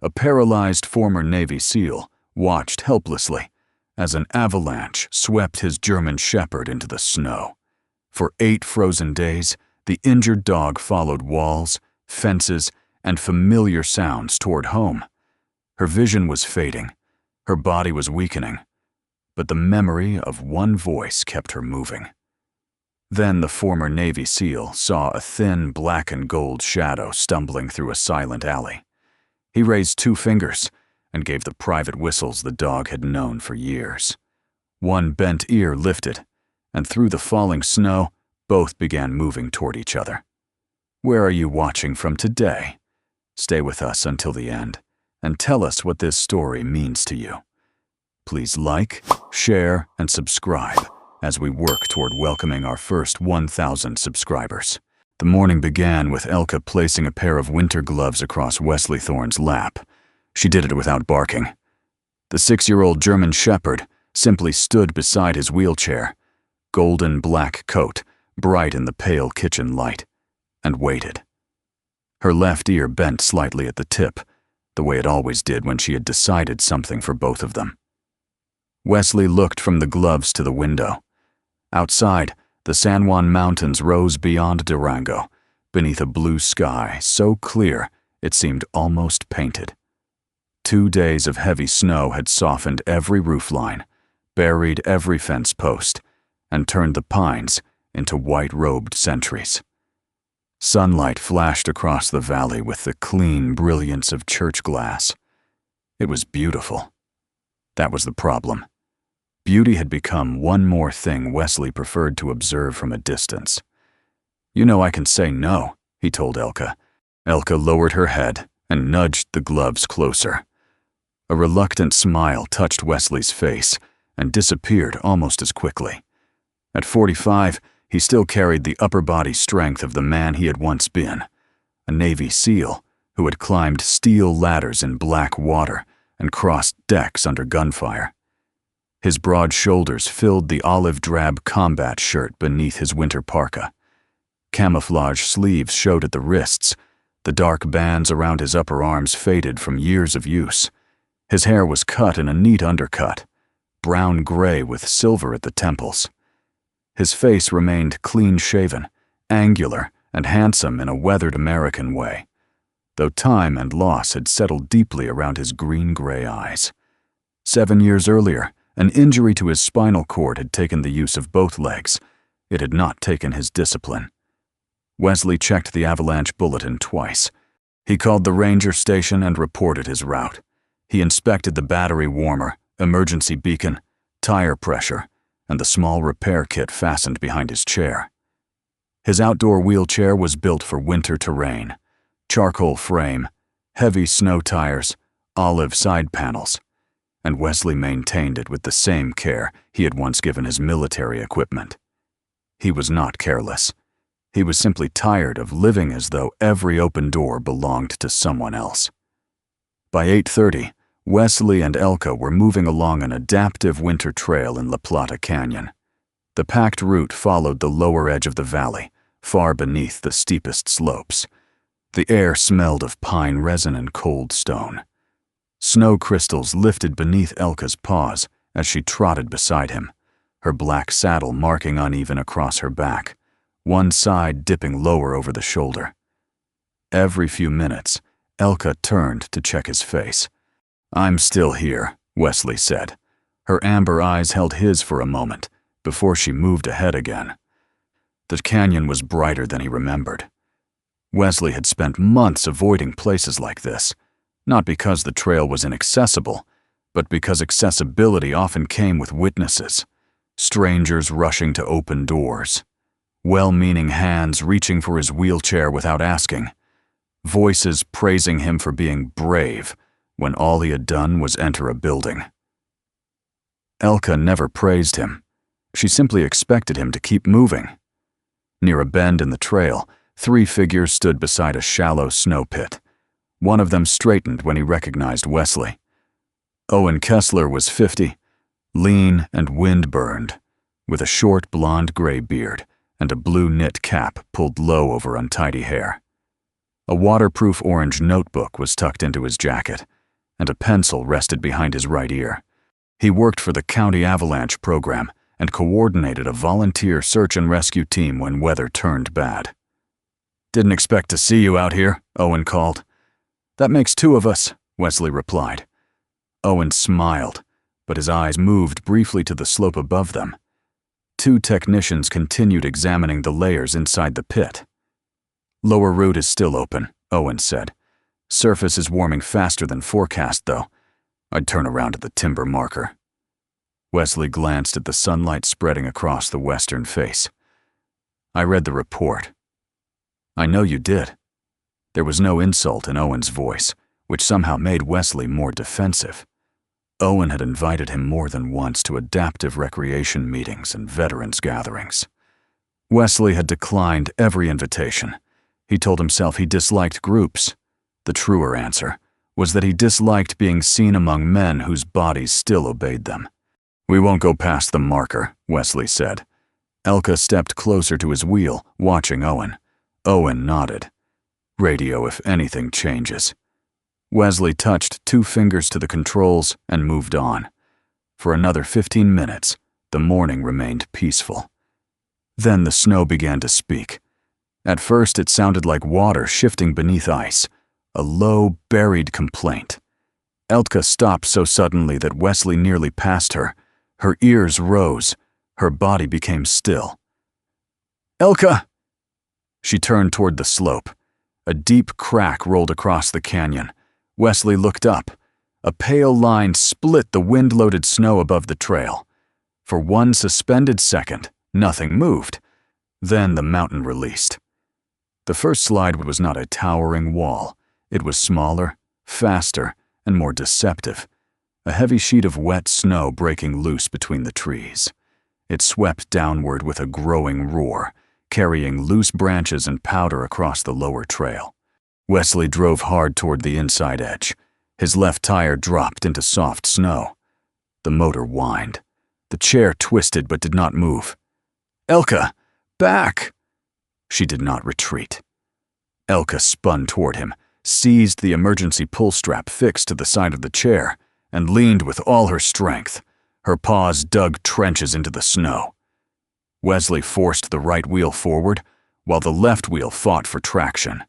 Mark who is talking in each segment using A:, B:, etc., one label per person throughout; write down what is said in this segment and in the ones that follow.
A: A paralyzed former Navy SEAL watched helplessly as an avalanche swept his German Shepherd into the snow. For 8 frozen days, the injured dog followed walls, fences, and familiar sounds toward home. Her vision was fading, her body was weakening, but the memory of one voice kept her moving. Then the former Navy SEAL saw a thin black and gold shadow stumbling through a silent alley. He raised 2 fingers and gave the private whistles the dog had known for years. One bent ear lifted, and through the falling snow, both began moving toward each other. Where are you watching from today? Stay with us until the end, and tell us what this story means to you. Please like, share, and subscribe as we work toward welcoming our first 1,000 subscribers. The morning began with Elka placing a pair of winter gloves across Wesley Thorne's lap. She did it without barking. The 6-year-old German Shepherd simply stood beside his wheelchair, golden black coat bright in the pale kitchen light, and waited. Her left ear bent slightly at the tip, the way it always did when she had decided something for both of them. Wesley looked from the gloves to the window. Outside, the San Juan Mountains rose beyond Durango, beneath a blue sky so clear it seemed almost painted. 2 days of heavy snow had softened every roofline, buried every fence post, and turned the pines into white-robed sentries. Sunlight flashed across the valley with the clean brilliance of church glass. It was beautiful. That was the problem. Beauty had become one more thing Wesley preferred to observe from a distance. "You know I can say no," he told Elka. Elka lowered her head and nudged the gloves closer. A reluctant smile touched Wesley's face and disappeared almost as quickly. At 45, he still carried the upper body strength of the man he had once been, a Navy SEAL who had climbed steel ladders in black water and crossed decks under gunfire. His broad shoulders filled the olive-drab combat shirt beneath his winter parka. Camouflage sleeves showed at the wrists. The dark bands around his upper arms faded from years of use. His hair was cut in a neat undercut, brown-gray with silver at the temples. His face remained clean-shaven, angular, and handsome in a weathered American way, though time and loss had settled deeply around his green-gray eyes. 7 years earlier, an injury to his spinal cord had taken the use of both legs. It had not taken his discipline. Wesley checked the avalanche bulletin twice. He called the ranger station and reported his route. He inspected the battery warmer, emergency beacon, tire pressure, and the small repair kit fastened behind his chair. His outdoor wheelchair was built for winter terrain. Charcoal frame, heavy snow tires, olive side panels, and Wesley maintained it with the same care he had once given his military equipment. He was not careless. He was simply tired of living as though every open door belonged to someone else. By 8:30, Wesley and Elka were moving along an adaptive winter trail in La Plata Canyon. The packed route followed the lower edge of the valley, far beneath the steepest slopes. The air smelled of pine resin and cold stone. Snow crystals lifted beneath Elka's paws as she trotted beside him, her black saddle marking uneven across her back, one side dipping lower over the shoulder. Every few minutes, Elka turned to check his face. "I'm still here," Wesley said. Her amber eyes held his for a moment before she moved ahead again. The canyon was brighter than he remembered. Wesley had spent months avoiding places like this, not because the trail was inaccessible, but because accessibility often came with witnesses, strangers rushing to open doors, well-meaning hands reaching for his wheelchair without asking, voices praising him for being brave when all he had done was enter a building. Elka never praised him. She simply expected him to keep moving. Near a bend in the trail, 3 figures stood beside a shallow snow pit. One of them straightened when he recognized Wesley. Owen Kessler was 50, lean and wind-burned, with a short blonde gray beard and a blue knit cap pulled low over untidy hair. A waterproof orange notebook was tucked into his jacket, and a pencil rested behind his right ear. He worked for the county avalanche program and coordinated a volunteer search and rescue team when weather turned bad. "Didn't expect to see you out here," Owen called. "That makes two of us," Wesley replied. Owen smiled, but his eyes moved briefly to the slope above them. Two technicians continued examining the layers inside the pit. "Lower route is still open," Owen said. "Surface is warming faster than forecast, though. I'd turn around at the timber marker." Wesley glanced at the sunlight spreading across the western face. "I read the report." "I know you did." There was no insult in Owen's voice, which somehow made Wesley more defensive. Owen had invited him more than once to adaptive recreation meetings and veterans gatherings. Wesley had declined every invitation. He told himself he disliked groups. The truer answer was that he disliked being seen among men whose bodies still obeyed them. "We won't go past the marker," Wesley said. Elka stepped closer to his wheel, watching Owen. Owen nodded. "Radio if anything changes." Wesley touched 2 fingers to the controls and moved on. For another 15 minutes, the morning remained peaceful. Then the snow began to speak. At first it sounded like water shifting beneath ice, a low, buried complaint. Elka stopped so suddenly that Wesley nearly passed her. Her ears rose. Her body became still. "Elka!" She turned toward the slope. A deep crack rolled across the canyon. Wesley looked up. A pale line split the wind-loaded snow above the trail. For one suspended second, nothing moved. Then the mountain released. The first slide was not a towering wall. It was smaller, faster, and more deceptive. A heavy sheet of wet snow breaking loose between the trees. It swept downward with a growing roar, carrying loose branches and powder across the lower trail. Wesley drove hard toward the inside edge. His left tire dropped into soft snow. The motor whined. The chair twisted but did not move. "Elka, back!" She did not retreat. Elka spun toward him, seized the emergency pull strap fixed to the side of the chair, and leaned with all her strength. Her paws dug trenches into the snow. Wesley forced the right wheel forward, while the left wheel fought for traction.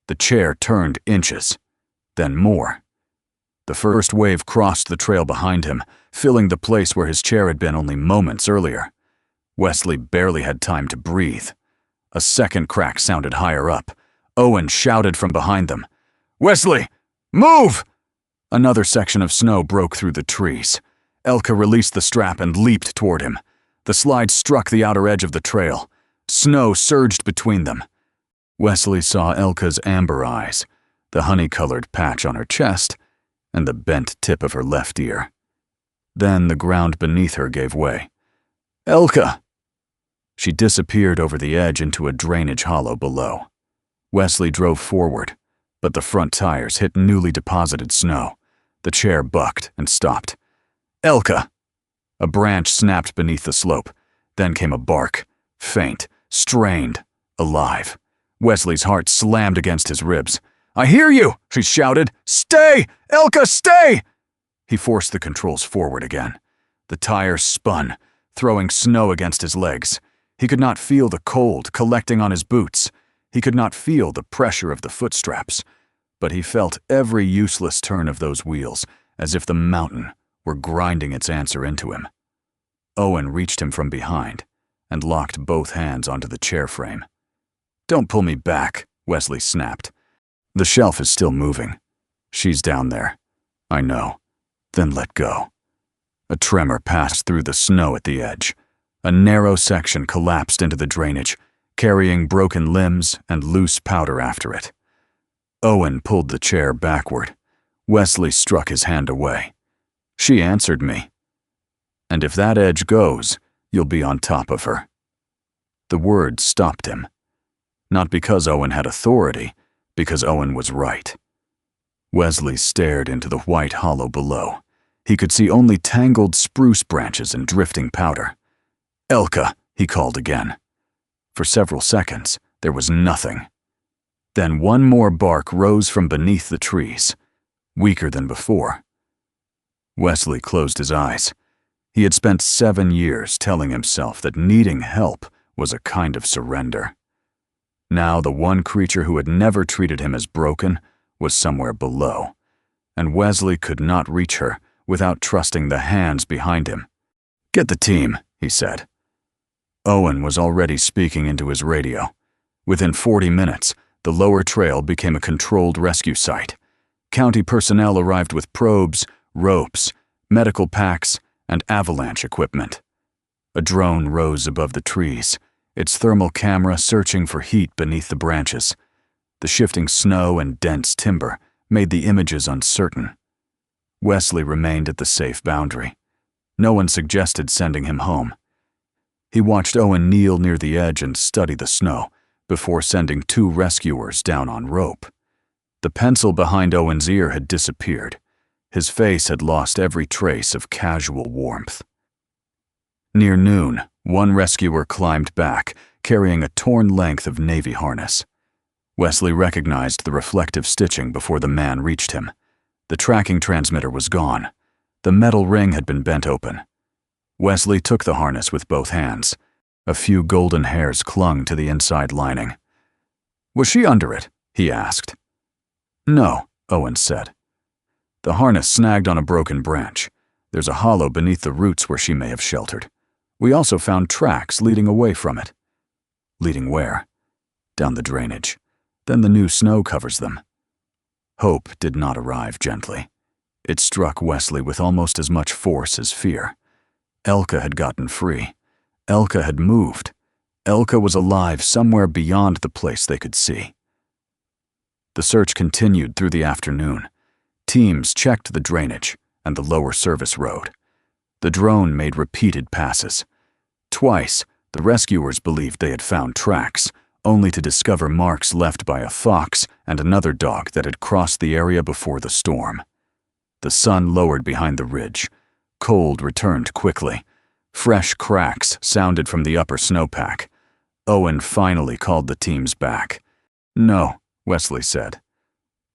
A: The chair turned inches, then more. The first wave crossed the trail behind him, filling the place where his chair had been only moments earlier. Wesley barely had time to breathe. A second crack sounded higher up. Owen shouted from behind them, "Wesley, move!" Another section of snow broke through the trees. Elka released the strap and leaped toward him. The slide struck the outer edge of the trail. Snow surged between them. Wesley saw Elka's amber eyes, the honey-colored patch on her chest, and the bent tip of her left ear. Then the ground beneath her gave way. "Elka!" She disappeared over the edge into a drainage hollow below. Wesley drove forward, but the front tires hit newly deposited snow. The chair bucked and stopped. "Elka!" A branch snapped beneath the slope. Then came a bark, faint, strained, alive. Wesley's heart slammed against his ribs. "I hear you!" she shouted. "Stay! Elka, stay!" He forced the controls forward again. The tires spun, throwing snow against his legs. He could not feel the cold collecting on his boots. He could not feel the pressure of the foot straps. But he felt every useless turn of those wheels, as if the mountain were grinding its answer into him. Owen reached him from behind and locked both hands onto the chair frame. "Don't pull me back," Wesley snapped. "The shelf is still moving. She's down there. I know. Then let go." A tremor passed through the snow at the edge. A narrow section collapsed into the drainage, carrying broken limbs and loose powder after it. Owen pulled the chair backward. Wesley struck his hand away. "She answered me. And if that edge goes, you'll be on top of her." The words stopped him. Not because Owen had authority, because Owen was right. Wesley stared into the white hollow below. He could see only tangled spruce branches and drifting powder. "Elka," he called again. For several seconds, there was nothing. Then one more bark rose from beneath the trees, weaker than before. Wesley closed his eyes. He had spent 7 years telling himself that needing help was a kind of surrender. Now the one creature who had never treated him as broken was somewhere below, and Wesley could not reach her without trusting the hands behind him. "Get the team," he said. Owen was already speaking into his radio. Within 40 minutes, the lower trail became a controlled rescue site. County personnel arrived with probes, ropes, medical packs, and avalanche equipment. A drone rose above the trees, its thermal camera searching for heat beneath the branches. The shifting snow and dense timber made the images uncertain. Wesley remained at the safe boundary. No one suggested sending him home. He watched Owen kneel near the edge and study the snow before sending 2 rescuers down on rope. The pencil behind Owen's ear had disappeared. His face had lost every trace of casual warmth. Near noon, one rescuer climbed back, carrying a torn length of navy harness. Wesley recognized the reflective stitching before the man reached him. The tracking transmitter was gone. The metal ring had been bent open. Wesley took the harness with both hands. A few golden hairs clung to the inside lining. "Was she under it?" he asked. "No," Owen said. "The harness snagged on a broken branch. There's a hollow beneath the roots where she may have sheltered. We also found tracks leading away from it." "Leading where?" "Down the drainage. Then the new snow covers them." Hope did not arrive gently. It struck Wesley with almost as much force as fear. Elka had gotten free. Elka had moved. Elka was alive somewhere beyond the place they could see. The search continued through the afternoon. Teams checked the drainage and the lower service road. The drone made repeated passes. Twice, the rescuers believed they had found tracks, only to discover marks left by a fox and another dog that had crossed the area before the storm. The sun lowered behind the ridge. Cold returned quickly. Fresh cracks sounded from the upper snowpack. Owen finally called the teams back. "No," Wesley said.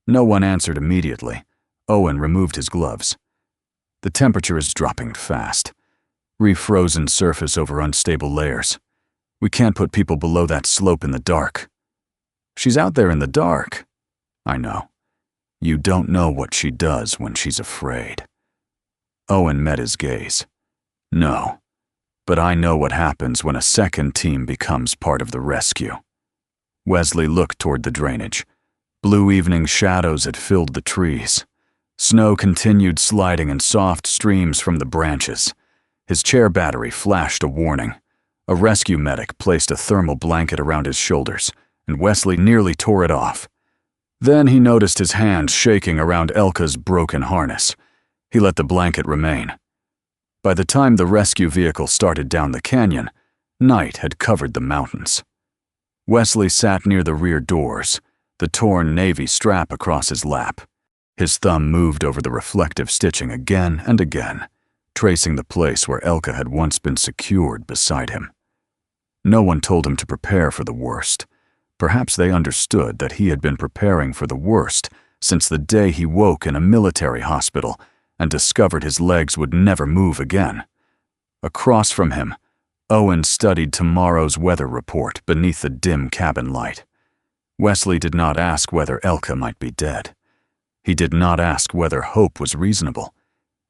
A: No one answered immediately. Owen removed his gloves. "The temperature is dropping fast. Refrozen surface over unstable layers. We can't put people below that slope in the dark." "She's out there in the dark." "I know. You don't know what she does when she's afraid." Owen met his gaze. "No, but I know what happens when a second team becomes part of the rescue." Wesley looked toward the drainage. Blue evening shadows had filled the trees. Snow continued sliding in soft streams from the branches. His chair battery flashed a warning. A rescue medic placed a thermal blanket around his shoulders, and Wesley nearly tore it off. Then he noticed his hands shaking around Elka's broken harness. He let the blanket remain. By the time the rescue vehicle started down the canyon, night had covered the mountains. Wesley sat near the rear doors, the torn navy strap across his lap. His thumb moved over the reflective stitching again and again, tracing the place where Elka had once been secured beside him. No one told him to prepare for the worst. Perhaps they understood that he had been preparing for the worst since the day he woke in a military hospital and discovered his legs would never move again. Across from him, Owen studied tomorrow's weather report beneath the dim cabin light. Wesley did not ask whether Elka might be dead. He did not ask whether hope was reasonable.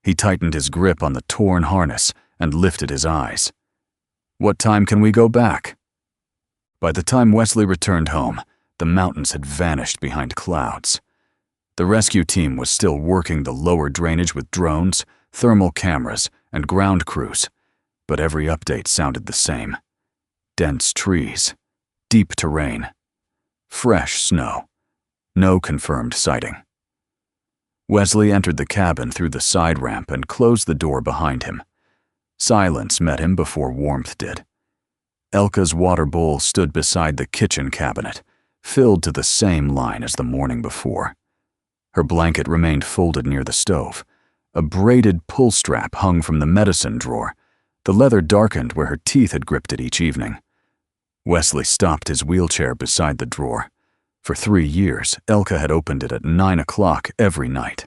A: He tightened his grip on the torn harness and lifted his eyes. "What time can we go back?" By the time Wesley returned home, the mountains had vanished behind clouds. The rescue team was still working the lower drainage with drones, thermal cameras, and ground crews, but every update sounded the same. Dense trees, deep terrain, fresh snow, no confirmed sighting. Wesley entered the cabin through the side ramp and closed the door behind him. Silence met him before warmth did. Elka's water bowl stood beside the kitchen cabinet, filled to the same line as the morning before. Her blanket remained folded near the stove. A braided pull strap hung from the medicine drawer. The leather darkened where her teeth had gripped it each evening. Wesley stopped his wheelchair beside the drawer. For 3 years, Elka had opened it at 9 o'clock every night,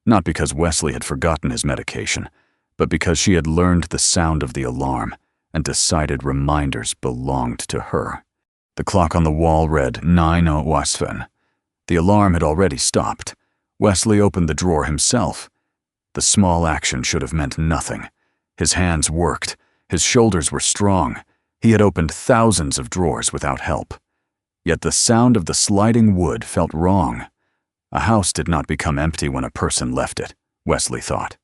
A: not because Wesley had forgotten his medication, but because she had learned the sound of the alarm and decided reminders belonged to her. The clock on the wall read 9 Wasfen. The alarm had already stopped. Wesley opened the drawer himself. The small action should have meant nothing. His hands worked. His shoulders were strong. He had opened thousands of drawers without help. Yet the sound of the sliding wood felt wrong. A house did not become empty when a person left it, Wesley thought.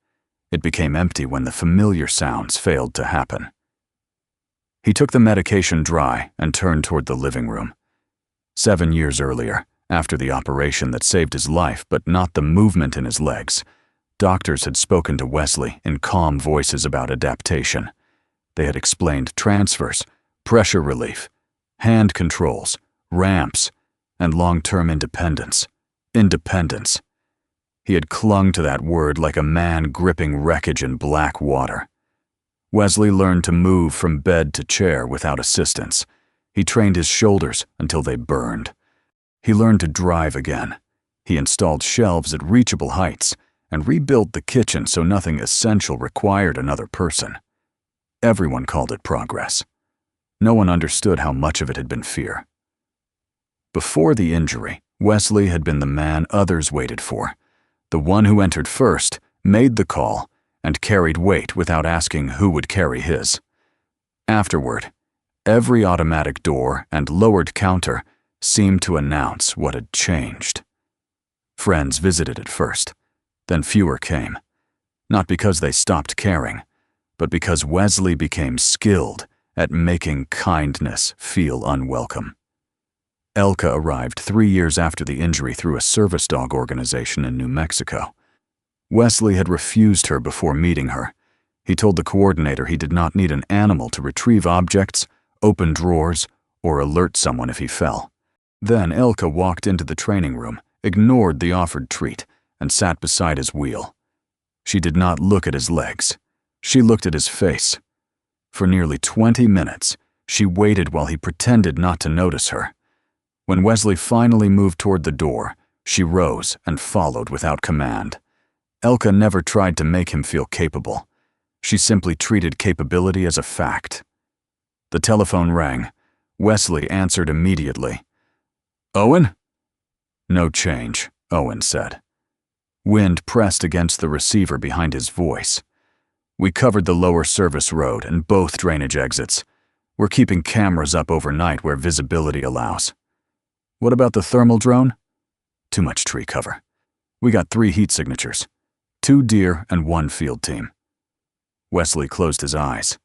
A: It became empty when the familiar sounds failed to happen. He took the medication dry and turned toward the living room. 7 years earlier, after the operation that saved his life but not the movement in his legs, doctors had spoken to Wesley in calm voices about adaptation. They had explained transfers, pressure relief, hand controls, ramps, and long-term independence. Independence. He had clung to that word like a man gripping wreckage in black water. Wesley learned to move from bed to chair without assistance. He trained his shoulders until they burned. He learned to drive again. He installed shelves at reachable heights and rebuilt the kitchen so nothing essential required another person. Everyone called it progress. No one understood how much of it had been fear. Before the injury, Wesley had been the man others waited for, the one who entered first, made the call, and carried weight without asking who would carry his. Afterward, every automatic door and lowered counter seemed to announce what had changed. Friends visited at first, then fewer came, not because they stopped caring, but because Wesley became skilled at making kindness feel unwelcome. Elka arrived 3 years after the injury through a service dog organization in New Mexico. Wesley had refused her before meeting her. He told the coordinator he did not need an animal to retrieve objects, open drawers, or alert someone if he fell. Then Elka walked into the training room, ignored the offered treat, and sat beside his wheel. She did not look at his legs. She looked at his face. For nearly 20 minutes, she waited while he pretended not to notice her. When Wesley finally moved toward the door, she rose and followed without command. Elka never tried to make him feel capable. She simply treated capability as a fact. The telephone rang. Wesley answered immediately. "Owen?" "No change," Owen said. Wind pressed against the receiver behind his voice. "We covered the lower service road and both drainage exits. We're keeping cameras up overnight where visibility allows." "What about the thermal drone?" "Too much tree cover. We got 3 heat signatures. 2 deer and 1 field team." Wesley closed his eyes.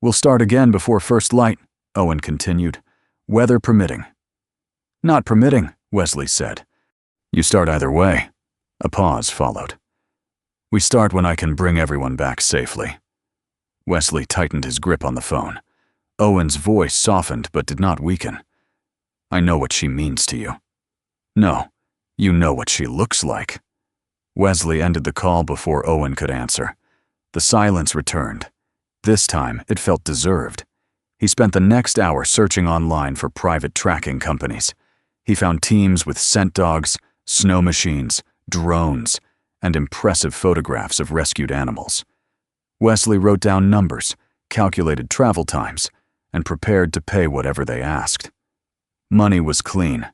A: "We'll start again before first light," Owen continued. "Weather permitting." "Not permitting," Wesley said. "You start either way." A pause followed. "We start when I can bring everyone back safely." Wesley tightened his grip on the phone. Owen's voice softened but did not weaken. "I know what she means to you." "No, you know what she looks like." Wesley ended the call before Owen could answer. The silence returned. This time, it felt deserved. He spent the next hour searching online for private tracking companies. He found teams with scent dogs, snow machines, drones, and impressive photographs of rescued animals. Wesley wrote down numbers, calculated travel times, and prepared to pay whatever they asked. Money was clean.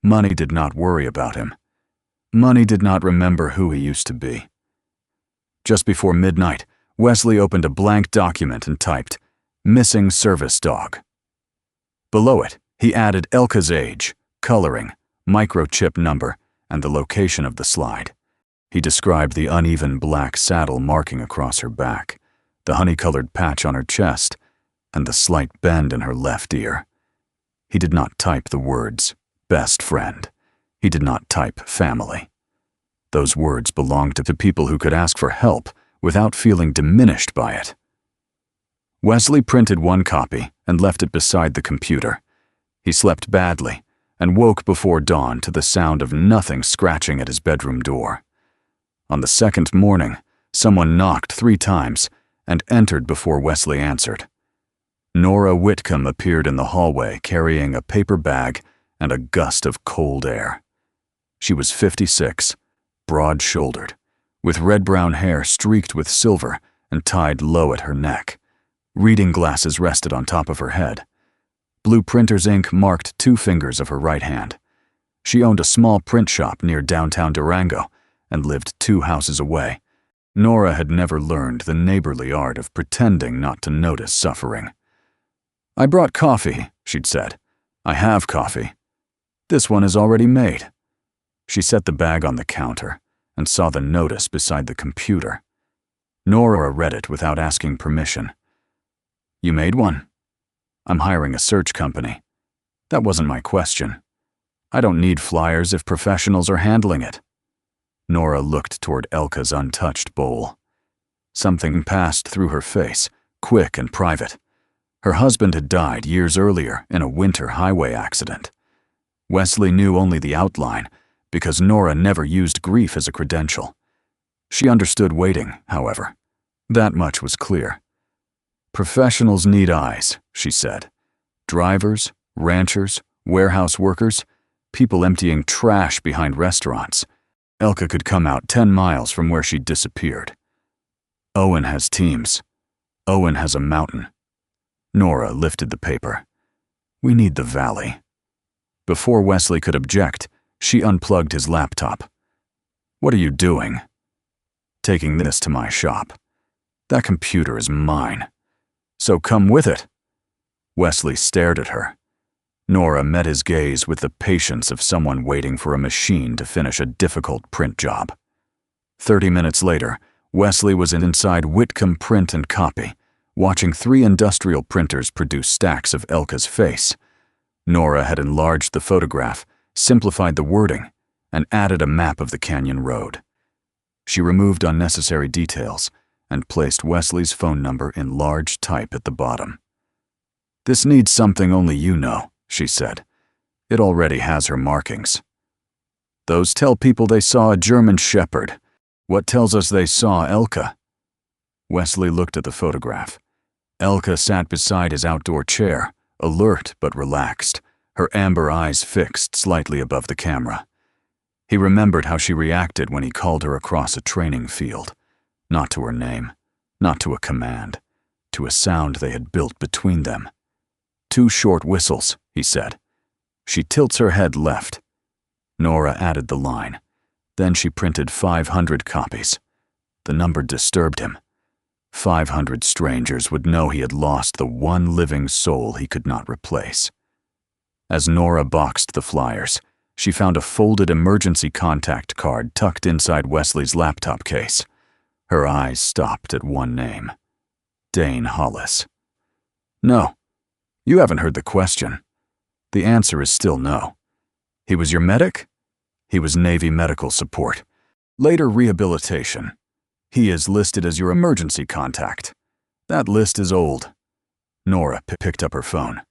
A: Money did not worry about him. Money did not remember who he used to be. Just before midnight, Wesley opened a blank document and typed, "Missing service dog." Below it, he added Elka's age, coloring, microchip number, and the location of the slide. He described the uneven black saddle marking across her back, the honey-colored patch on her chest, and the slight bend in her left ear. He did not type the words, "best friend." He did not type "family." Those words belonged to people who could ask for help without feeling diminished by it. Wesley printed 1 copy and left it beside the computer. He slept badly and woke before dawn to the sound of nothing scratching at his bedroom door. On the second morning, someone knocked 3 times and entered before Wesley answered. Nora Whitcomb appeared in the hallway carrying a paper bag and a gust of cold air. She was 56, broad-shouldered, with red-brown hair streaked with silver and tied low at her neck. Reading glasses rested on top of her head. Blue printer's ink marked 2 fingers of her right hand. She owned a small print shop near downtown Durango and lived 2 houses away. Nora had never learned the neighborly art of pretending not to notice suffering. "I brought coffee," she'd said. "I have coffee. This one is already made." She set the bag on the counter and saw the notice beside the computer. Nora read it without asking permission. "You made one?" "I'm hiring a search company." "That wasn't my question. I don't need flyers if professionals are handling it." Nora looked toward Elka's untouched bowl. Something passed through her face, quick and private. Her husband had died years earlier in a winter highway accident. Wesley knew only the outline because Nora never used grief as a credential. She understood waiting, however. That much was clear. "Professionals need eyes," she said. "Drivers, ranchers, warehouse workers, people emptying trash behind restaurants." Elka could come out 10 miles from where she'd disappeared. "Owen has teams. Owen has a mountain." Nora lifted the paper. "We need the valley." Before Wesley could object, she unplugged his laptop. "What are you doing?" "Taking this to my shop. That computer is mine. So come with it." Wesley stared at her. Nora met his gaze with the patience of someone waiting for a machine to finish a difficult print job. 30 minutes later, Wesley was inside Whitcomb Print and Copy, watching 3 industrial printers produce stacks of Elka's face. Nora had enlarged the photograph, simplified the wording, and added a map of the canyon road. She removed unnecessary details and placed Wesley's phone number in large type at the bottom. "This needs something only you know," she said. "It already has her markings." "Those tell people they saw a German shepherd. What tells us they saw Elka?" Wesley looked at the photograph. Elka sat beside his outdoor chair, alert but relaxed, her amber eyes fixed slightly above the camera. He remembered how she reacted when he called her across a training field. Not to her name, not to a command, to a sound they had built between them. "2 short whistles," he said. "She tilts her head left." Nora added the line. Then she printed 500 copies. The number disturbed him. 500 strangers would know he had lost the one living soul he could not replace. As Nora boxed the flyers, she found a folded emergency contact card tucked inside Wesley's laptop case. Her eyes stopped at one name: Dane Hollis. "No. You haven't heard the question. The answer is still no. He was your medic? He was Navy medical support. Later rehabilitation. He is listed as your emergency contact. That list is old." Nora picked up her phone.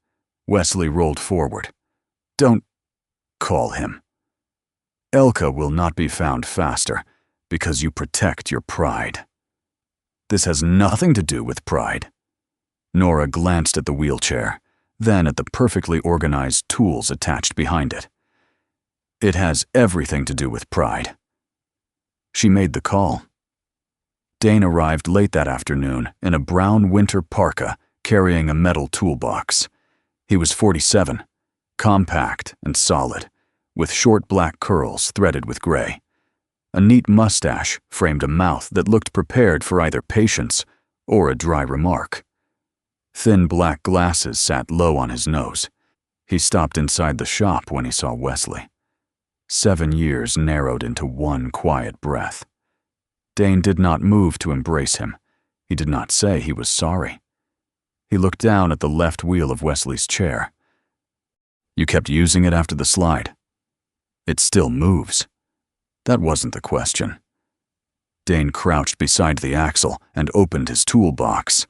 A: Wesley rolled forward. "Don't call him. Elka will not be found faster because you protect your pride." "This has nothing to do with pride." Nora glanced at the wheelchair, then at the perfectly organized tools attached behind it. "It has everything to do with pride." She made the call. Dane arrived late that afternoon in a brown winter parka carrying a metal toolbox. He was 47, compact and solid, with short black curls threaded with gray. A neat mustache framed a mouth that looked prepared for either patience or a dry remark. Thin black glasses sat low on his nose. He stopped inside the shop when he saw Wesley. 7 years narrowed into one quiet breath. Dane did not move to embrace him. He did not say he was sorry. He looked down at the left wheel of Wesley's chair. "You kept using it after the slide?" "It still moves." That wasn't the question. Dane crouched beside the axle and opened his toolbox.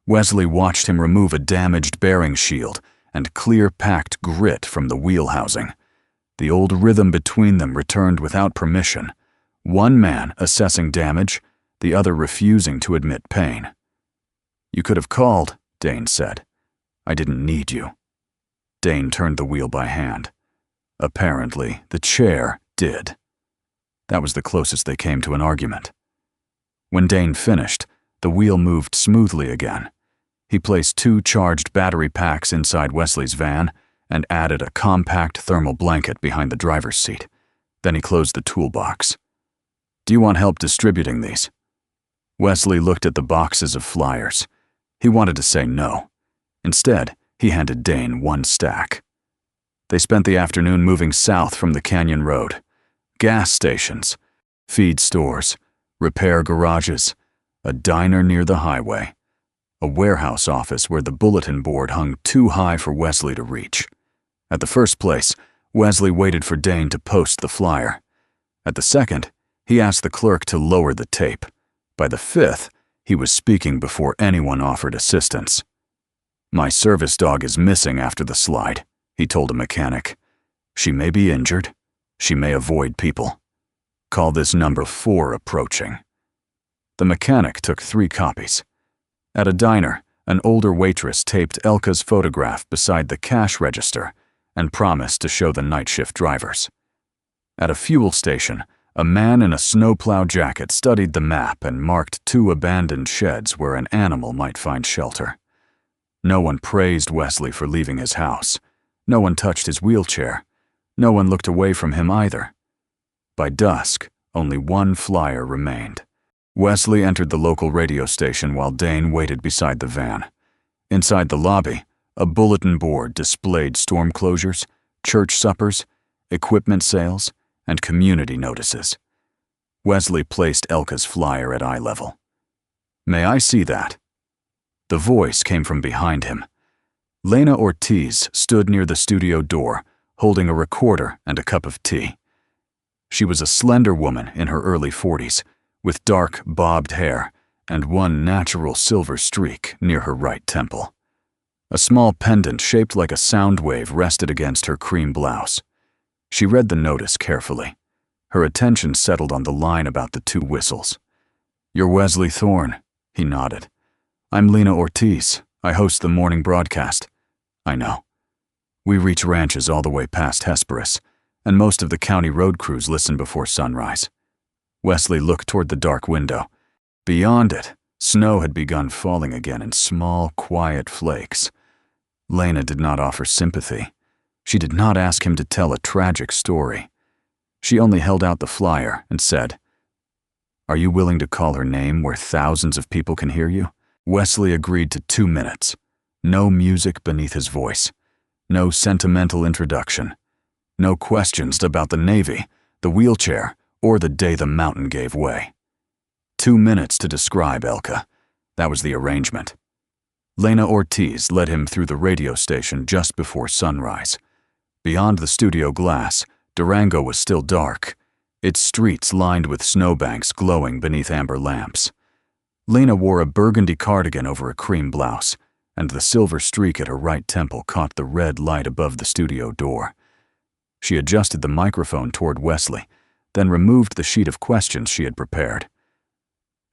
A: Wesley watched him remove a damaged bearing shield and clear packed grit from the wheel housing. The old rhythm between them returned without permission. One man assessing damage, the other refusing to admit pain. "You could have called," Dane said. "I didn't need you." Dane turned the wheel by hand. Apparently, the chair did. That was the closest they came to an argument. When Dane finished, the wheel moved smoothly again. He placed 2 charged battery packs inside Wesley's van and added a compact thermal blanket behind the driver's seat. Then he closed the toolbox. "Do you want help distributing these?" Wesley looked at the boxes of flyers. He wanted to say no. Instead, he handed Dane 1 stack. They spent the afternoon moving south from the Canyon Road. Gas stations, feed stores, repair garages, a diner near the highway, a warehouse office where the bulletin board hung too high for Wesley to reach. At the first place, Wesley waited for Dane to post the flyer. At the second, he asked the clerk to lower the tape. By the 5th, he was speaking before anyone offered assistance. "My service dog is missing after the slide," he told a mechanic. "She may be injured. She may avoid people. Call this number 4 approaching." The mechanic took 3 copies. At a diner, an older waitress taped Elka's photograph beside the cash register and promised to show the night shift drivers. At a fuel station, a man in a snowplow jacket studied the map and marked 2 abandoned sheds where an animal might find shelter. No one praised Wesley for leaving his house. No one touched his wheelchair. No one looked away from him either. By dusk, only 1 flyer remained. Wesley entered the local radio station while Dane waited beside the van. Inside the lobby, a bulletin board displayed storm closures, church suppers, equipment sales, and community notices. Wesley placed Elka's flyer at eye level. "May I see that?" The voice came from behind him. Lena Ortiz stood near the studio door, holding a recorder and a cup of tea. She was a slender woman in her early 40s, with dark, bobbed hair and 1 natural silver streak near her right temple. A small pendant shaped like a sound wave rested against her cream blouse. She read the notice carefully. Her attention settled on the line about the 2 whistles. "You're Wesley Thorne," he nodded. "I'm Lena Ortiz. I host the morning broadcast." "I know. We reach ranches all the way past Hesperus, and most of the county road crews listen before sunrise." Wesley looked toward the dark window. Beyond it, snow had begun falling again in small, quiet flakes. Lena did not offer sympathy. She did not ask him to tell a tragic story. She only held out the flyer and said, "Are you willing to call her name where thousands of people can hear you?" Wesley agreed to 2 minutes. No music beneath his voice. No sentimental introduction. No questions about the Navy, the wheelchair, or the day the mountain gave way. 2 minutes to describe Elka. That was the arrangement. Lena Ortiz led him through the radio station just before sunrise. Beyond the studio glass, Durango was still dark, its streets lined with snowbanks glowing beneath amber lamps. Lena wore a burgundy cardigan over a cream blouse, and the silver streak at her right temple caught the red light above the studio door. She adjusted the microphone toward Wesley, then removed the sheet of questions she had prepared.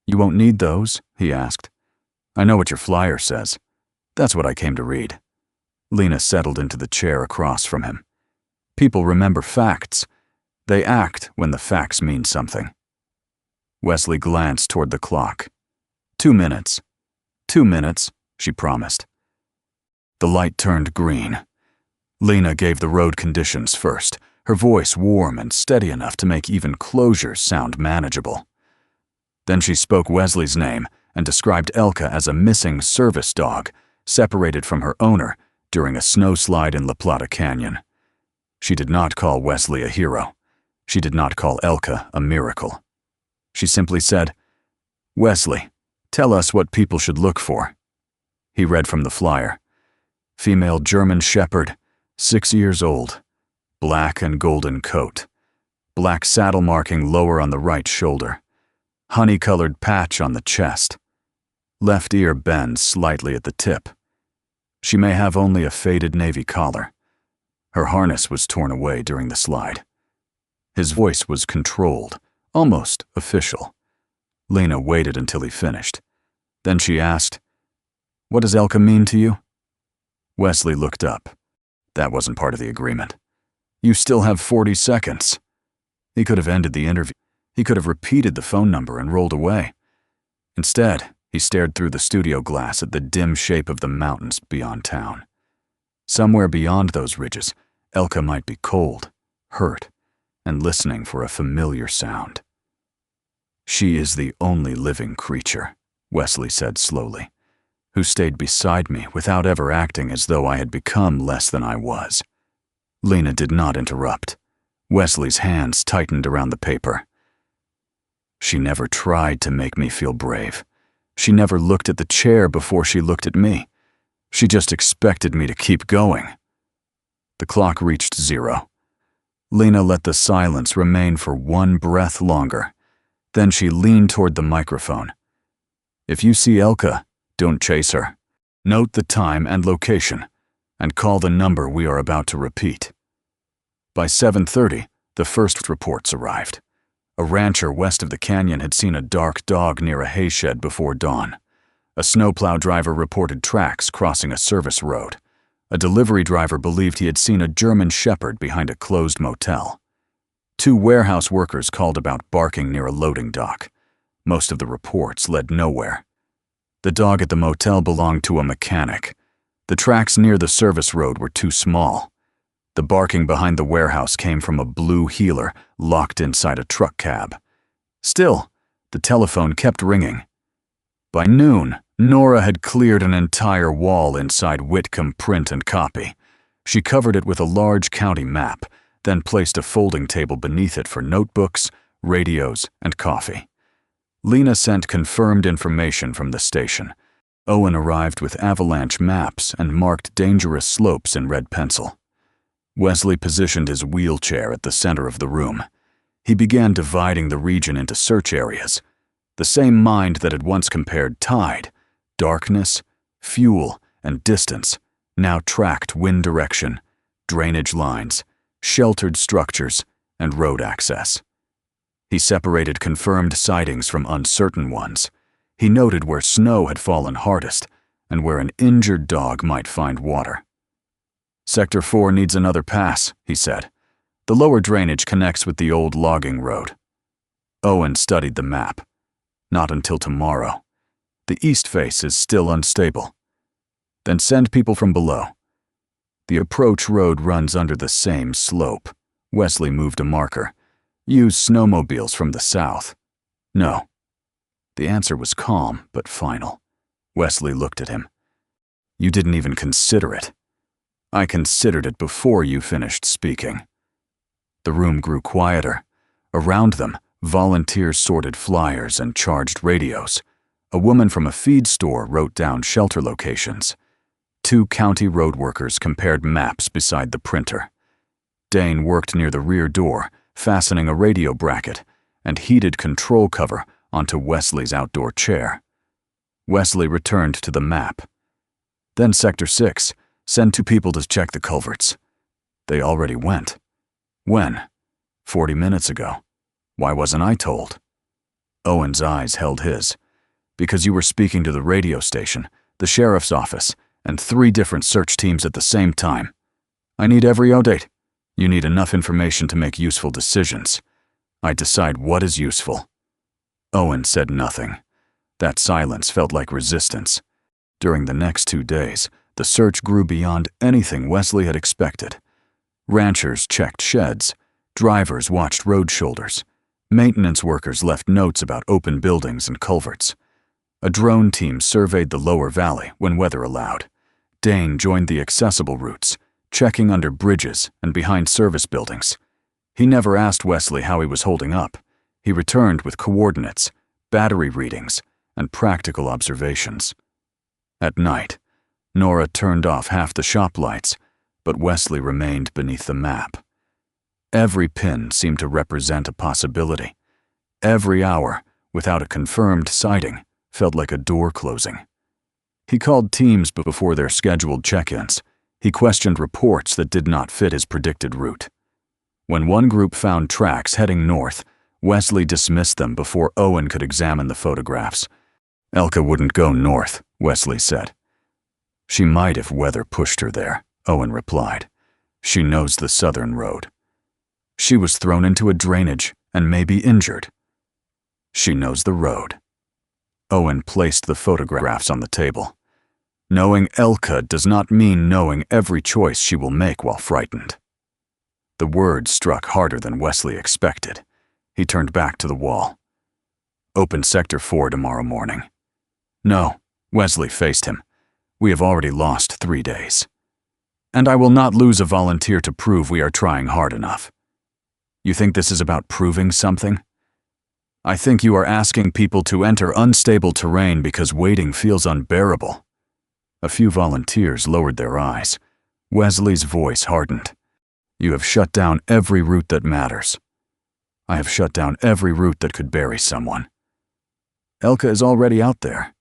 A: "You won't need those?" he asked. "I know what your flyer says. That's what I came to read." Lena settled into the chair across from him. "People remember facts. They act when the facts mean something." Wesley glanced toward the clock. 2 minutes. 2 minutes, she promised. The light turned green. Lena gave the road conditions first, her voice warm and steady enough to make even closures sound manageable. Then she spoke Wesley's name and described Elka as a missing service dog, separated from her owner during a snowslide in La Plata Canyon. She did not call Wesley a hero. She did not call Elka a miracle. She simply said, "Wesley, tell us what people should look for." He read from the flyer. "Female German Shepherd, 6 years old. Black and golden coat. Black saddle marking lower on the right shoulder. Honey-colored patch on the chest. Left ear bends slightly at the tip. She may have only a faded navy collar. Her harness was torn away during the slide." His voice was controlled, almost official. Lena waited until he finished. Then she asked, "What does Elka mean to you?" Wesley looked up. That wasn't part of the agreement. You still have 40 seconds. He could have ended the interview. He could have repeated the phone number and rolled away. Instead, he stared through the studio glass at the dim shape of the mountains beyond town. Somewhere beyond those ridges, Elka might be cold, hurt, and listening for a familiar sound. She is the only living creature, Wesley said slowly, who stayed beside me without ever acting as though I had become less than I was. Lena did not interrupt. Wesley's hands tightened around the paper. She never tried to make me feel brave. She never looked at the chair before she looked at me. She just expected me to keep going. The clock reached 0. Lena let the silence remain for one breath longer. Then she leaned toward the microphone. If you see Elka, don't chase her. Note the time and location, and call the number we are about to repeat. By 7:30, the first reports arrived. A rancher west of the canyon had seen a dark dog near a hayshed before dawn. A snowplow driver reported tracks crossing a service road. A delivery driver believed he had seen a German shepherd behind a closed motel. 2 warehouse workers called about barking near a loading dock. Most of the reports led nowhere. The dog at the motel belonged to a mechanic. The tracks near the service road were too small. The barking behind the warehouse came from a blue heeler locked inside a truck cab. Still, the telephone kept ringing. By noon, Nora had cleared an entire wall inside Whitcomb Print and Copy. She covered it with a large county map, then placed a folding table beneath it for notebooks, radios, and coffee. Lena sent confirmed information from the station. Owen arrived with avalanche maps and marked dangerous slopes in red pencil. Wesley positioned his wheelchair at the center of the room. He began dividing the region into search areas. The same mind that had once compared tide, darkness, fuel, and distance now tracked wind direction, drainage lines, sheltered structures, and road access. He separated confirmed sightings from uncertain ones. He noted where snow had fallen hardest and where an injured dog might find water. Sector 4 needs another pass, he said. The lower drainage connects with the old logging road. Owen studied the map. Not until tomorrow. The east face is still unstable. Then send people from below. The approach road runs under the same slope. Wesley moved a marker. Use snowmobiles from the south. No. The answer was calm but final. Wesley looked at him. You didn't even consider it. I considered it before you finished speaking. The room grew quieter. Around them, volunteers sorted flyers and charged radios. A woman from a feed store wrote down shelter locations. 2 county road workers compared maps beside the printer. Dane worked near the rear door, fastening a radio bracket, and heated control cover onto Wesley's outdoor chair. Wesley returned to the map. Then Sector 6, send 2 people to check the culverts. They already went. When? 40 minutes ago. Why wasn't I told? Owen's eyes held his. Because you were speaking to the radio station, the sheriff's office, and 3 different search teams at the same time. I need every update. You need enough information to make useful decisions. I decide what is useful. Owen said nothing. That silence felt like resistance. During the next 2 days, the search grew beyond anything Wesley had expected. Ranchers checked sheds. Drivers watched road shoulders. Maintenance workers left notes about open buildings and culverts. A drone team surveyed the lower valley when weather allowed. Dane joined the accessible routes, checking under bridges and behind service buildings. He never asked Wesley how he was holding up. He returned with coordinates, battery readings, and practical observations. At night, Nora turned off half the shop lights, but Wesley remained beneath the map. Every pin seemed to represent a possibility. Every hour, without a confirmed sighting, felt like a door closing. He called teams before their scheduled check-ins. He questioned reports that did not fit his predicted route. When one group found tracks heading north, Wesley dismissed them before Owen could examine the photographs. Elka wouldn't go north, Wesley said. She might if weather pushed her there, Owen replied. She knows the southern road. She was thrown into a drainage and may be injured. She knows the road. Owen placed the photographs on the table. Knowing Elka does not mean knowing every choice she will make while frightened. The words struck harder than Wesley expected. He turned back to the wall. Open Sector 4 tomorrow morning. No, Wesley faced him. We have already lost 3 days. And I will not lose a volunteer to prove we are trying hard enough. You think this is about proving something? I think you are asking people to enter unstable terrain because waiting feels unbearable. A few volunteers lowered their eyes. Wesley's voice hardened. You have shut down every route that matters. I have shut down every route that could bury someone. Elka is already out there,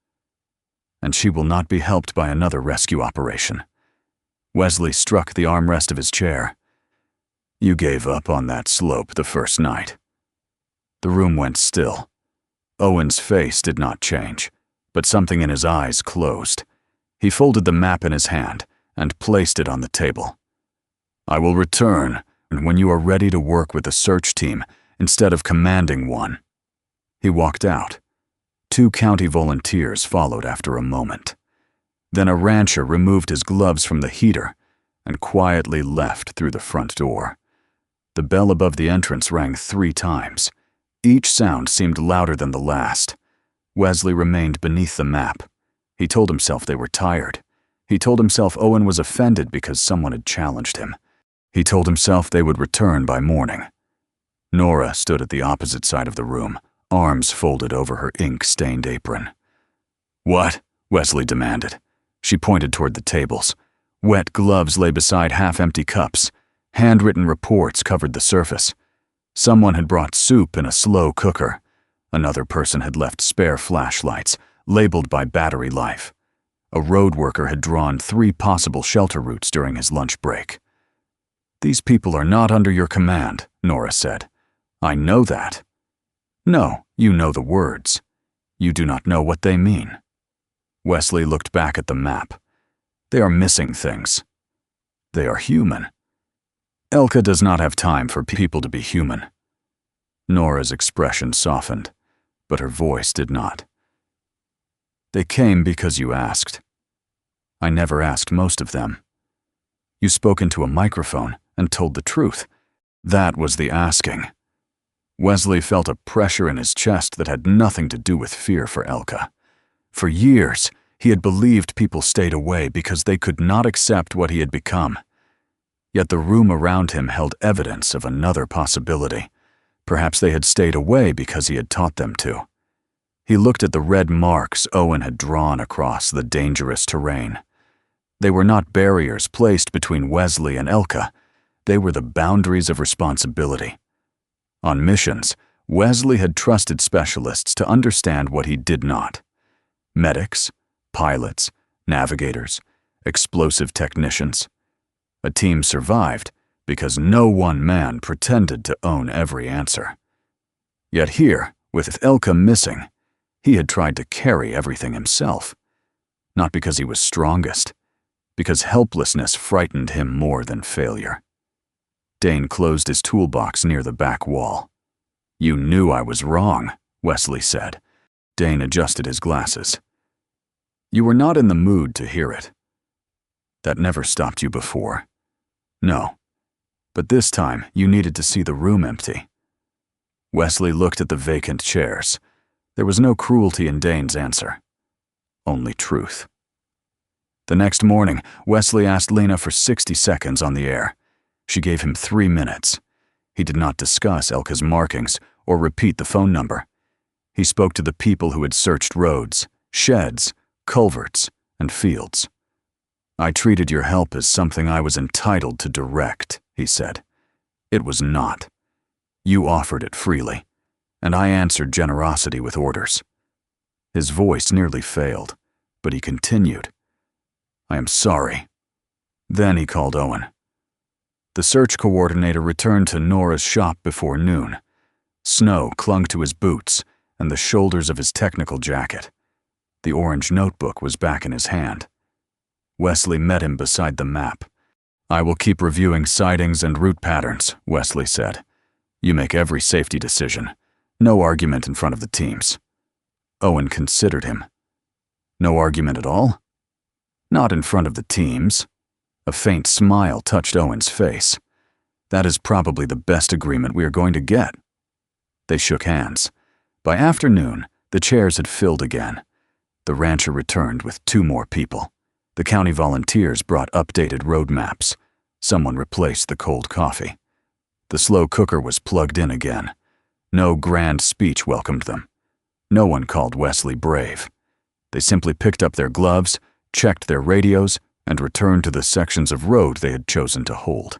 A: and she will not be helped by another rescue operation. Wesley struck the armrest of his chair. You gave up on that slope the first night. The room went still. Owen's face did not change, but something in his eyes closed. He folded the map in his hand and placed it on the table. I will return when you are ready to work with the search team instead of commanding one. He walked out. 2 county volunteers followed after a moment. Then a rancher removed his gloves from the heater and quietly left through the front door. The bell above the entrance rang 3 times. Each sound seemed louder than the last. Wesley remained beneath the map. He told himself they were tired. He told himself Owen was offended because someone had challenged him. He told himself they would return by morning. Nora stood at the opposite side of the room, arms folded over her ink-stained apron. What? Wesley demanded. She pointed toward the tables. Wet gloves lay beside half-empty cups. Handwritten reports covered the surface. Someone had brought soup in a slow cooker. Another person had left spare flashlights, labeled by battery life. A road worker had drawn 3 possible shelter routes during his lunch break. These people are not under your command, Nora said. I know that. No, you know the words. You do not know what they mean. Wesley looked back at the map. They are missing things. They are human. Elka does not have time for people to be human. Nora's expression softened, but her voice did not. They came because you asked. I never asked most of them. You spoke into a microphone and told the truth. That was the asking. Wesley felt a pressure in his chest that had nothing to do with fear for Elka. For years, he had believed people stayed away because they could not accept what he had become. Yet the room around him held evidence of another possibility. Perhaps they had stayed away because he had taught them to. He looked at the red marks Owen had drawn across the dangerous terrain. They were not barriers placed between Wesley and Elka. They were the boundaries of responsibility. On missions, Wesley had trusted specialists to understand what he did not. Medics, pilots, navigators, explosive technicians. A team survived because no one man pretended to own every answer. Yet here, with Elka missing, he had tried to carry everything himself. Not because he was strongest, because helplessness frightened him more than failure. Dane closed his toolbox near the back wall. You knew I was wrong, Wesley said. Dane adjusted his glasses. You were not in the mood to hear it. That never stopped you before. No. But this time, you needed to see the room empty. Wesley looked at the vacant chairs. There was no cruelty in Dane's answer. Only truth. The next morning, Wesley asked Lena for 60 seconds on the air. She gave him 3 minutes. He did not discuss Elka's markings or repeat the phone number. He spoke to the people who had searched roads, sheds, culverts, and fields. I treated your help as something I was entitled to direct, he said. It was not. You offered it freely, and I answered generosity with orders. His voice nearly failed, but he continued. I am sorry. Then he called Owen. The search coordinator returned to Nora's shop before noon. Snow clung to his boots and the shoulders of his technical jacket. The orange notebook was back in his hand. Wesley met him beside the map. "I will keep reviewing sightings and route patterns," Wesley said. "You make every safety decision. No argument in front of the teams." Owen considered him. "No argument at all?" "Not in front of the teams." A faint smile touched Owen's face. "That is probably the best agreement we are going to get." They shook hands. By afternoon, the chairs had filled again. The rancher returned with 2 more people. The county volunteers brought updated road maps. Someone replaced the cold coffee. The slow cooker was plugged in again. No grand speech welcomed them. No one called Wesley brave. They simply picked up their gloves, checked their radios, and returned to the sections of road they had chosen to hold.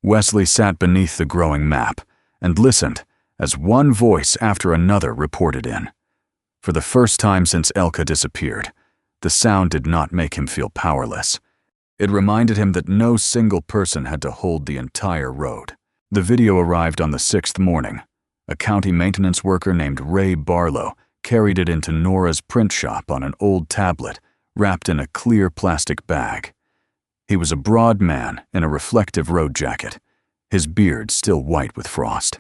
A: Wesley sat beneath the growing map and listened as one voice after another reported in. For the first time since Elka disappeared, the sound did not make him feel powerless. It reminded him that no single person had to hold the entire road. The video arrived on the 6th morning. A county maintenance worker named Ray Barlow carried it into Nora's print shop on an old tablet wrapped in a clear plastic bag. He was a broad man in a reflective road jacket, his beard still white with frost,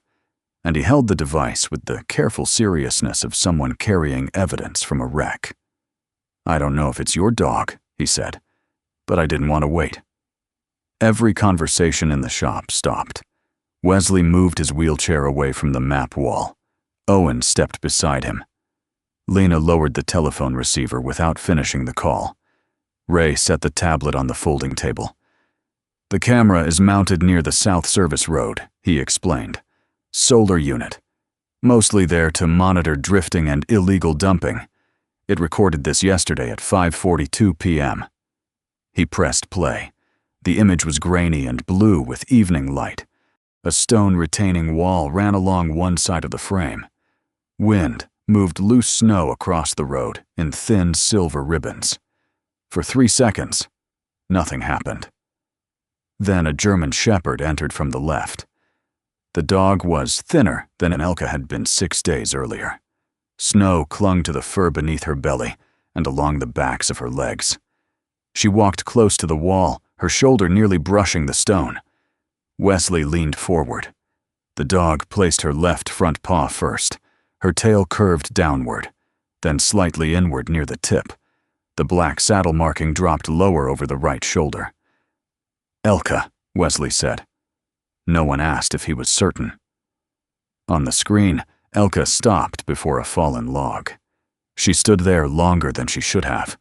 A: and he held the device with the careful seriousness of someone carrying evidence from a wreck. "I don't know if it's your dog," he said, "but I didn't want to wait." Every conversation in the shop stopped. Wesley moved his wheelchair away from the map wall. Owen stepped beside him. Lena lowered the telephone receiver without finishing the call. Ray set the tablet on the folding table. "The camera is mounted near the South Service Road," he explained. "Solar unit. Mostly there to monitor drifting and illegal dumping. It recorded this yesterday at 5:42 p.m. He pressed play. The image was grainy and blue with evening light. A stone retaining wall ran along one side of the frame. Wind moved loose snow across the road in thin silver ribbons. For 3 seconds, nothing happened. Then a German shepherd entered from the left. The dog was thinner than Elka had been 6 days earlier. Snow clung to the fur beneath her belly and along the backs of her legs. She walked close to the wall, her shoulder nearly brushing the stone. Wesley leaned forward. The dog placed her left front paw first. Her tail curved downward, then slightly inward near the tip. The black saddle marking dropped lower over the right shoulder. "Elka," Wesley said. No one asked if he was certain. On the screen, Elka stopped before a fallen log. She stood there longer than she should have.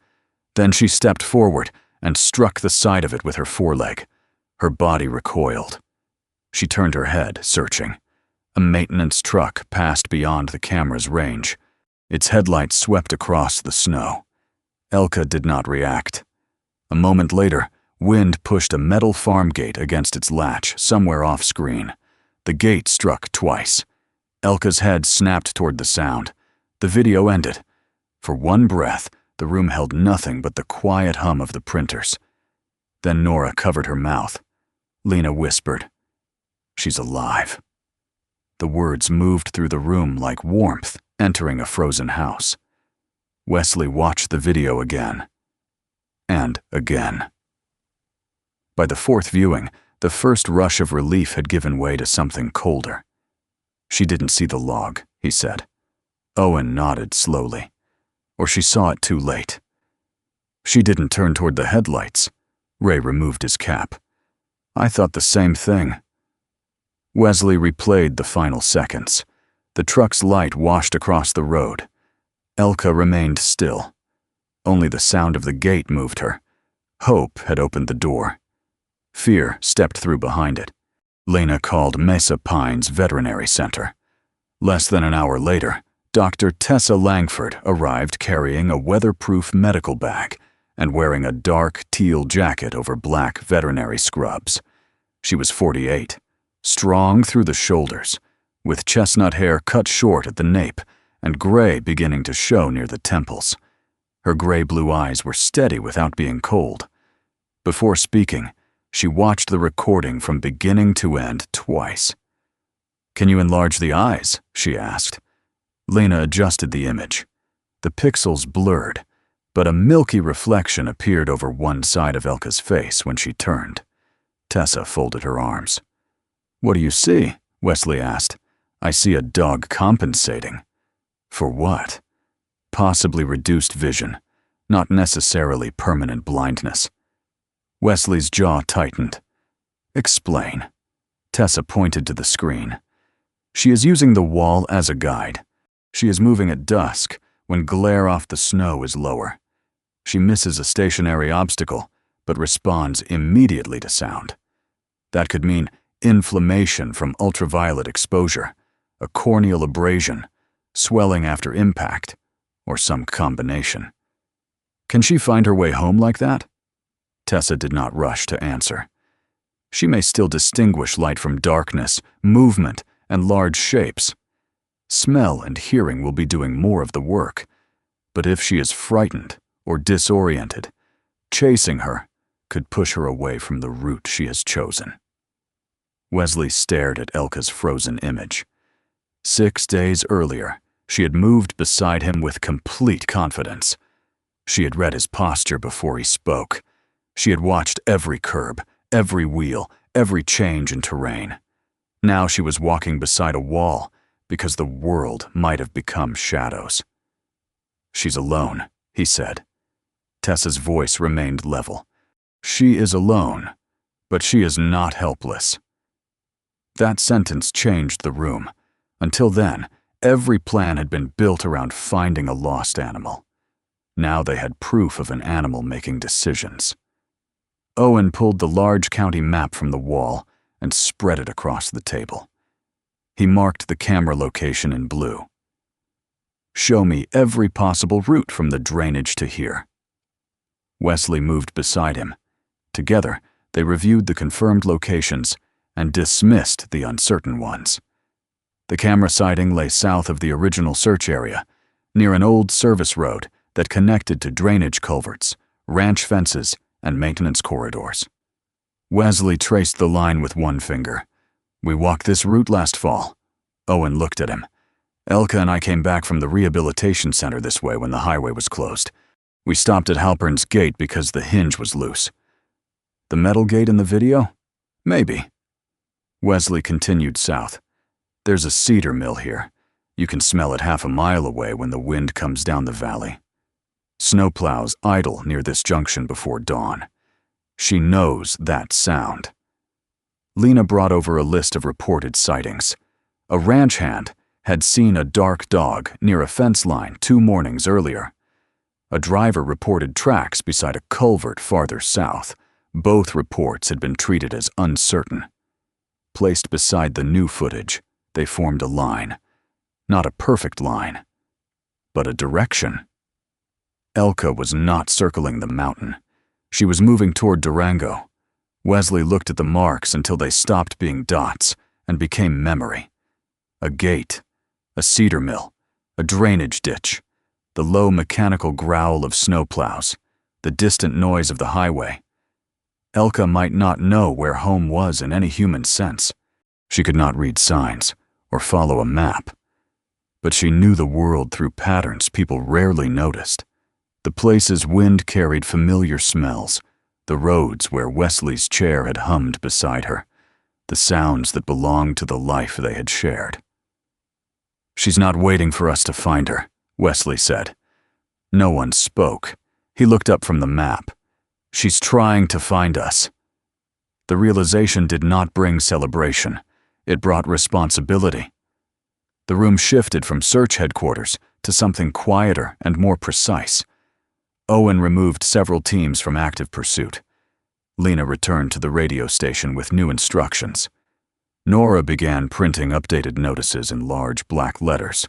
A: Then she stepped forward and struck the side of it with her foreleg. Her body recoiled. She turned her head, searching. A maintenance truck passed beyond the camera's range. Its headlights swept across the snow. Elka did not react. A moment later, wind pushed a metal farm gate against its latch somewhere off-screen. The gate struck twice. Elka's head snapped toward the sound. The video ended. For one breath, the room held nothing but the quiet hum of the printers. Then Nora covered her mouth. Lena whispered, "She's alive." The words moved through the room like warmth entering a frozen house. Wesley watched the video again. And again. By the 4th viewing, the first rush of relief had given way to something colder. "She didn't see the log," he said. Owen nodded slowly. "Or she saw it too late." "She didn't turn toward the headlights." Ray removed his cap. "I thought the same thing." Wesley replayed the final seconds. The truck's light washed across the road. Elka remained still. Only the sound of the gate moved her. Hope had opened the door. Fear stepped through behind it. Lena called Mesa Pines Veterinary Center. Less than an hour later, Dr. Tessa Langford arrived carrying a weatherproof medical bag and wearing a dark teal jacket over black veterinary scrubs. She was 48, strong through the shoulders, with chestnut hair cut short at the nape and gray beginning to show near the temples. Her gray-blue eyes were steady without being cold. Before speaking, she watched the recording from beginning to end twice. "Can you enlarge the eyes?" she asked. Lena adjusted the image. The pixels blurred. but a milky reflection appeared over one side of Elka's face when she turned. Tessa folded her arms. "What do you see?" Wesley asked. "I see a dog compensating." "For what?" "Possibly reduced vision, not necessarily permanent blindness." Wesley's jaw tightened. "Explain." Tessa pointed to the screen. "She is using the wall as a guide. She is moving at dusk, when glare off the snow is lower. She misses a stationary obstacle, but responds immediately to sound. That could mean inflammation from ultraviolet exposure, a corneal abrasion, swelling after impact, or some combination. Can she find her way home like that?" Tessa did not rush to answer. She may still distinguish light from darkness, movement, and large shapes. Smell and hearing will be doing more of the work. But if she is frightened or disoriented, chasing her could push her away from the route she has chosen. Wesley stared at Elka's frozen image. 6 days earlier, she had moved beside him with complete confidence. She had read his posture before he spoke. She had watched every curb, every wheel, every change in terrain. Now she was walking beside a wall because the world might have become shadows. "She's alone," he said. Tessa's voice remained level. "She is alone, but she is not helpless." That sentence changed the room. Until then, every plan had been built around finding a lost animal. Now they had proof of an animal making decisions. Owen pulled the large county map from the wall and spread it across the table. He marked the camera location in blue. "Show me every possible route from the drainage to here." Wesley moved beside him. Together, they reviewed the confirmed locations and dismissed the uncertain ones. The camera sighting lay south of the original search area, near an old service road that connected to drainage culverts, ranch fences, and maintenance corridors. Wesley traced the line with one finger. "We walked this route last fall." Owen looked at him. "Elka and I came back from the rehabilitation center this way when the highway was closed. We stopped at Halpern's gate because the hinge was loose." "The metal gate in the video?" "Maybe." Wesley continued south. "There's a cedar mill here. You can smell it half a mile away when the wind comes down the valley. Snowplows idle near this junction before dawn. She knows that sound." Lena brought over a list of reported sightings. A ranch hand had seen a dark dog near a fence line 2 mornings earlier. A driver reported tracks beside a culvert farther south. Both reports had been treated as uncertain. Placed beside the new footage, they formed a line. Not a perfect line, but a direction. Elka was not circling the mountain. She was moving toward Durango. Wesley looked at the marks until they stopped being dots and became memory. A gate, a cedar mill, a drainage ditch, the low mechanical growl of snowplows, the distant noise of the highway. Elka might not know where home was in any human sense. She could not read signs or follow a map. But she knew the world through patterns people rarely noticed. The places wind carried familiar smells, the roads where Wesley's chair had hummed beside her, the sounds that belonged to the life they had shared. "She's not waiting for us to find her," Wesley said. No one spoke. He looked up from the map. "She's trying to find us." The realization did not bring celebration. It brought responsibility. The room shifted from search headquarters to something quieter and more precise. Owen removed several teams from active pursuit. Lena returned to the radio station with new instructions. Nora began printing updated notices in large black letters.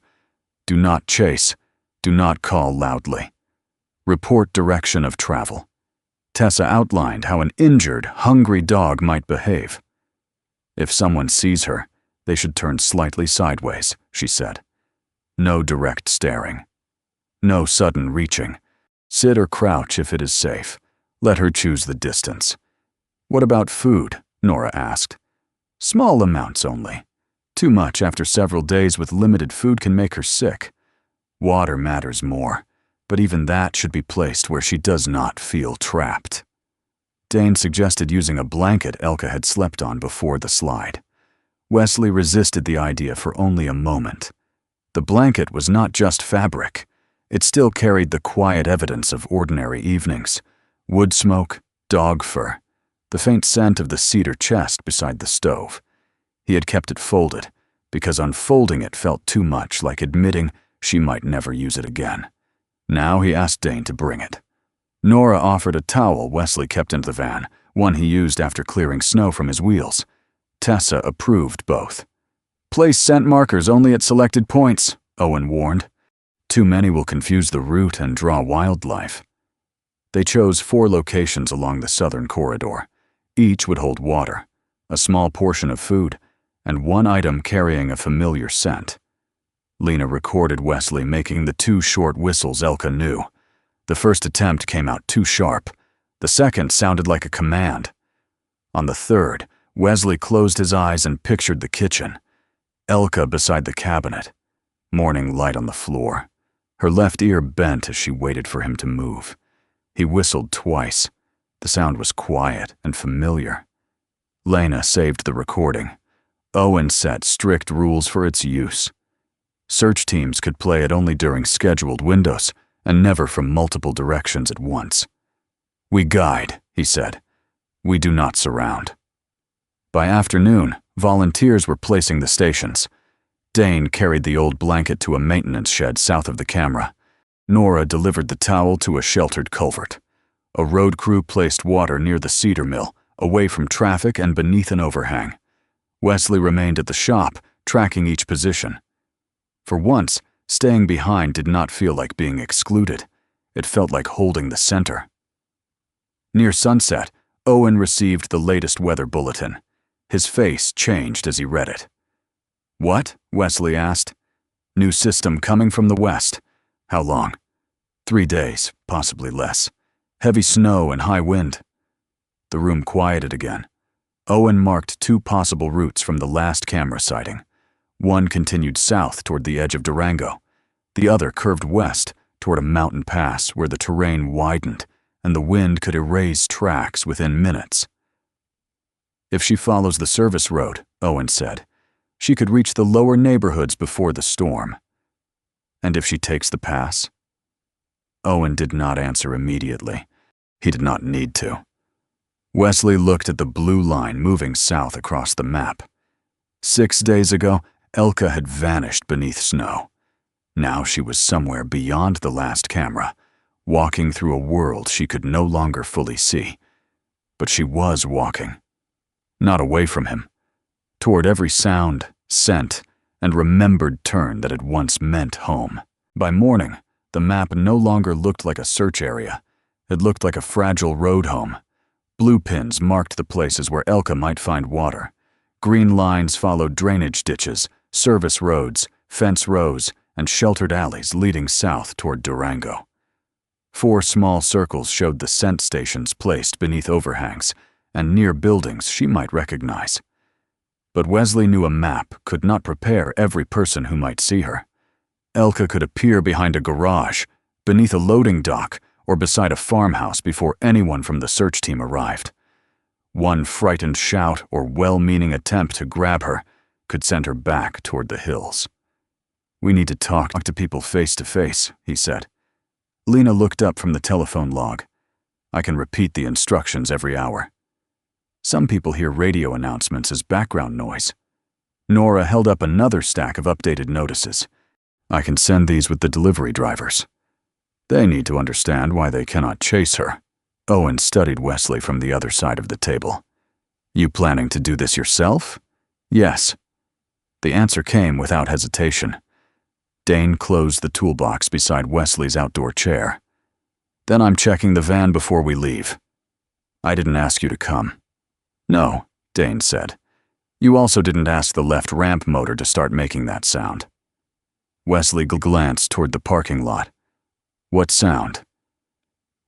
A: "Do not chase. Do not call loudly. Report direction of travel." Tessa outlined how an injured, hungry dog might behave. "If someone sees her, they should turn slightly sideways," she said. "No direct staring. No sudden reaching. Sit or crouch if it is safe. Let her choose the distance." "What about food?" Nora asked. "Small amounts only. Too much after several days with limited food can make her sick. Water matters more. but even that should be placed where she does not feel trapped. Dane suggested using a blanket Elka had slept on before the slide. Wesley resisted the idea for only a moment. The blanket was not just fabric. It still carried the quiet evidence of ordinary evenings: wood smoke, dog fur, the faint scent of the cedar chest beside the stove. He had kept it folded, because unfolding it felt too much like admitting she might never use it again. Now he asked Dane to bring it. Nora offered a towel Wesley kept in the van, one he used after clearing snow from his wheels. Tessa approved both. "Place scent markers only at selected points," Owen warned. "Too many will confuse the route and draw wildlife." They chose 4 locations along the southern corridor. Each would hold water, a small portion of food, and one item carrying a familiar scent. Lena recorded Wesley making the 2 short whistles Elka knew. The first attempt came out too sharp. The second sounded like a command. On the third, Wesley closed his eyes and pictured the kitchen. Elka beside the cabinet, morning light on the floor. Her left ear bent as she waited for him to move. He whistled twice. The sound was quiet and familiar. Lena saved the recording. Owen set strict rules for its use. Search teams could play it only during scheduled windows, and never from multiple directions at once. "We guide," he said. "We do not surround." By afternoon, volunteers were placing the stations. Dane carried the old blanket to a maintenance shed south of the camera. Nora delivered the towel to a sheltered culvert. A road crew placed water near the cedar mill, away from traffic and beneath an overhang. Wesley remained at the shop, tracking each position. For once, staying behind did not feel like being excluded. It felt like holding the center. Near sunset, Owen received the latest weather bulletin. His face changed as he read it. "What?" Wesley asked. "New system coming from the west. How long?" 3 days, possibly less. Heavy snow and high wind." The room quieted again. Owen marked 2 possible routes from the last camera sighting. One continued south toward the edge of Durango. The other curved west toward a mountain pass where the terrain widened and the wind could erase tracks within minutes. "If she follows the service road," Owen said, "she could reach the lower neighborhoods before the storm." "And if she takes the pass?" Owen did not answer immediately. He did not need to. Wesley looked at the blue line moving south across the map. 6 days ago, Elka had vanished beneath snow. Now she was somewhere beyond the last camera, walking through a world she could no longer fully see. But she was walking. Not away from him. Toward every sound, scent, and remembered turn that had once meant home. By morning, the map no longer looked like a search area. It looked like a fragile road home. Blue pins marked the places where Elka might find water. Green lines followed drainage ditches, service roads, fence rows, and sheltered alleys leading south toward Durango. 4 small circles showed the scent stations placed beneath overhangs and near buildings she might recognize. But Wesley knew a map could not prepare every person who might see her. Elka could appear behind a garage, beneath a loading dock, or beside a farmhouse before anyone from the search team arrived. One frightened shout or well-meaning attempt to grab her could send her back toward the hills. "We need to talk to people face to face," he said. Lena looked up from the telephone log. "I can repeat the instructions every hour." Some people hear radio announcements as background noise. Nora held up another stack of updated notices. "I can send these with the delivery drivers. They need to understand why they cannot chase her." Owen studied Wesley from the other side of the table. "You planning to do this yourself?" "Yes." The answer came without hesitation. Dane closed the toolbox beside Wesley's outdoor chair. "Then I'm checking the van before we leave." "I didn't ask you to come." "No," Dane said. "You also didn't ask the left ramp motor to start making that sound." Wesley glanced toward the parking lot. "What sound?"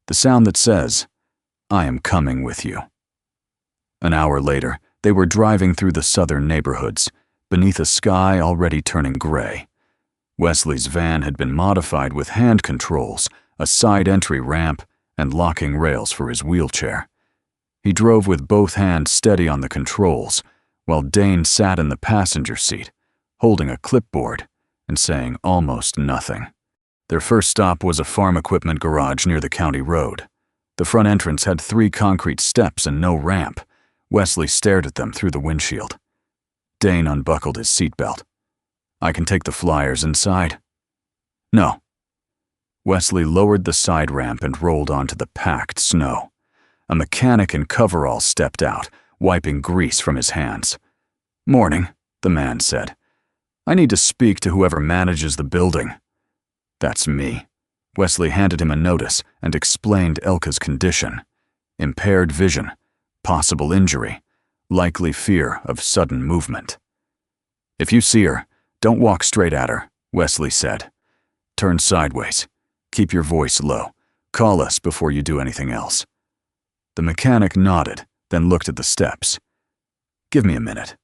A: "The sound that says, 'I am coming with you.'" An hour later, they were driving through the southern neighborhoods, beneath a sky already turning gray. Wesley's van had been modified with hand controls, a side entry ramp, and locking rails for his wheelchair. He drove with both hands steady on the controls, while Dane sat in the passenger seat, holding a clipboard and saying almost nothing. Their first stop was a farm equipment garage near the county road. The front entrance had 3 concrete steps and no ramp. Wesley stared at them through the windshield. Dane unbuckled his seatbelt. "I can take the flyers inside." "No." Wesley lowered the side ramp and rolled onto the packed snow. A mechanic in coveralls stepped out, wiping grease from his hands. "Morning," the man said. "I need to speak to whoever manages the building." "That's me." Wesley handed him a notice and explained Elka's condition. Impaired vision, possible injury, likely fear of sudden movement. "If you see her, don't walk straight at her," Wesley said. "Turn sideways. Keep your voice low. Call us before you do anything else." The mechanic nodded, then looked at the steps. "Give me a minute."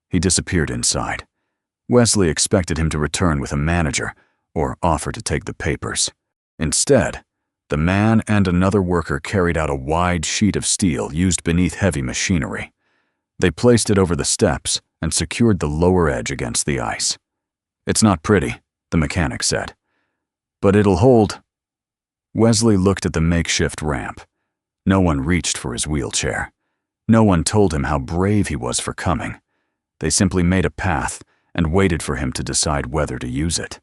A: He disappeared inside. Wesley expected him to return with a manager or offer to take the papers. Instead, the man and another worker carried out a wide sheet of steel used beneath heavy machinery. They placed it over the steps and secured the lower edge against the ice. "It's not pretty," the mechanic said, "but it'll hold." Wesley looked at the makeshift ramp. No one reached for his wheelchair. No one told him how brave he was for coming. They simply made a path and waited for him to decide whether to use it.